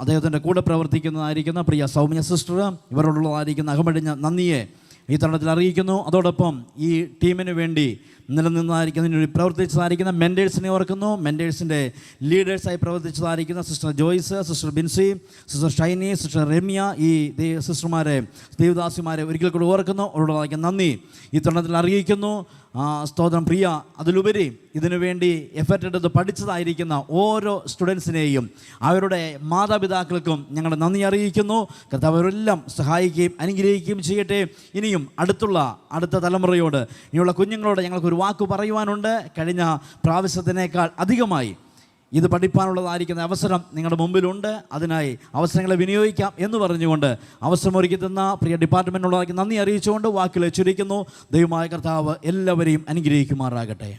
അദ്ദേഹത്തിൻ്റെ കൂടെ പ്രവർത്തിക്കുന്നതായിരിക്കുന്ന പ്രിയ സൗമ്യ സിസ്റ്റർ, ഇവരോടുള്ളതായിരിക്കുന്ന അകമഴിഞ്ഞ നന്ദിയെ ഈ തരുണത്തിൽ അറിയിക്കുന്നു. അതോടൊപ്പം ഈ ടീമിന് വേണ്ടി നിലനിന്നതായിരിക്കുന്നതിന് പ്രവർത്തിച്ചതായിരിക്കുന്ന മെൻറ്റേഴ്സിനെ ഓർക്കുന്നു. മെൻറ്റേഴ്സിൻ്റെ ലീഡേഴ്സായി പ്രവർത്തിച്ചതായിരിക്കുന്ന sister Joyce, sister Bincy, sister Shiny, sister Remya, ഈ സിസ്റ്റർമാരെ ദേവദാസിമാരെ ഒരിക്കൽ കൂടി ഓർക്കുന്നു. അവരോടായിരിക്കും നന്ദി ഈ തരുണത്തിൽ അറിയിക്കുന്നു. സ്തോത്രം. പ്രിയ, അതിലുപരി ഇതിനു വേണ്ടി എഫർട്ട് എടുത്ത് പഠിച്ചതായിരിക്കുന്ന ഓരോ സ്റ്റുഡൻസിനെയും അവരുടെ മാതാപിതാക്കൾക്കും ഞങ്ങളുടെ നന്ദി അറിയിക്കുന്നു. കർത്താവ് അവരെല്ലാം സഹായിക്കുകയും അനുഗ്രഹിക്കുകയും ചെയ്യട്ടെ. ഇനിയും അടുത്ത തലമുറയോട്, ഇനിയുള്ള കുഞ്ഞുങ്ങളോട് ഞങ്ങൾക്കൊരു വാക്ക് പറയുവാനുണ്ട്. കഴിഞ്ഞ പ്രാവശ്യത്തിനേക്കാൾ അധികമായി ഇത് പഠിപ്പാനുള്ളതായിരിക്കുന്ന അവസരം നിങ്ങളുടെ മുമ്പിലുണ്ട്. അതിനായി അവസരങ്ങളെ വിനിയോഗിക്കാം എന്ന് പറഞ്ഞുകൊണ്ട് അവസരമൊരുക്കി തന്ന പ്രിയ ഡിപ്പാർട്ട്മെൻറ്റിനുള്ളതായിരിക്കും നന്ദി അറിയിച്ചുകൊണ്ട് വാക്കുകളെ ചുരുക്കുന്നു. ദൈവമായ കർത്താവ് എല്ലാവരെയും അനുഗ്രഹിക്കുമാറാകട്ടെ.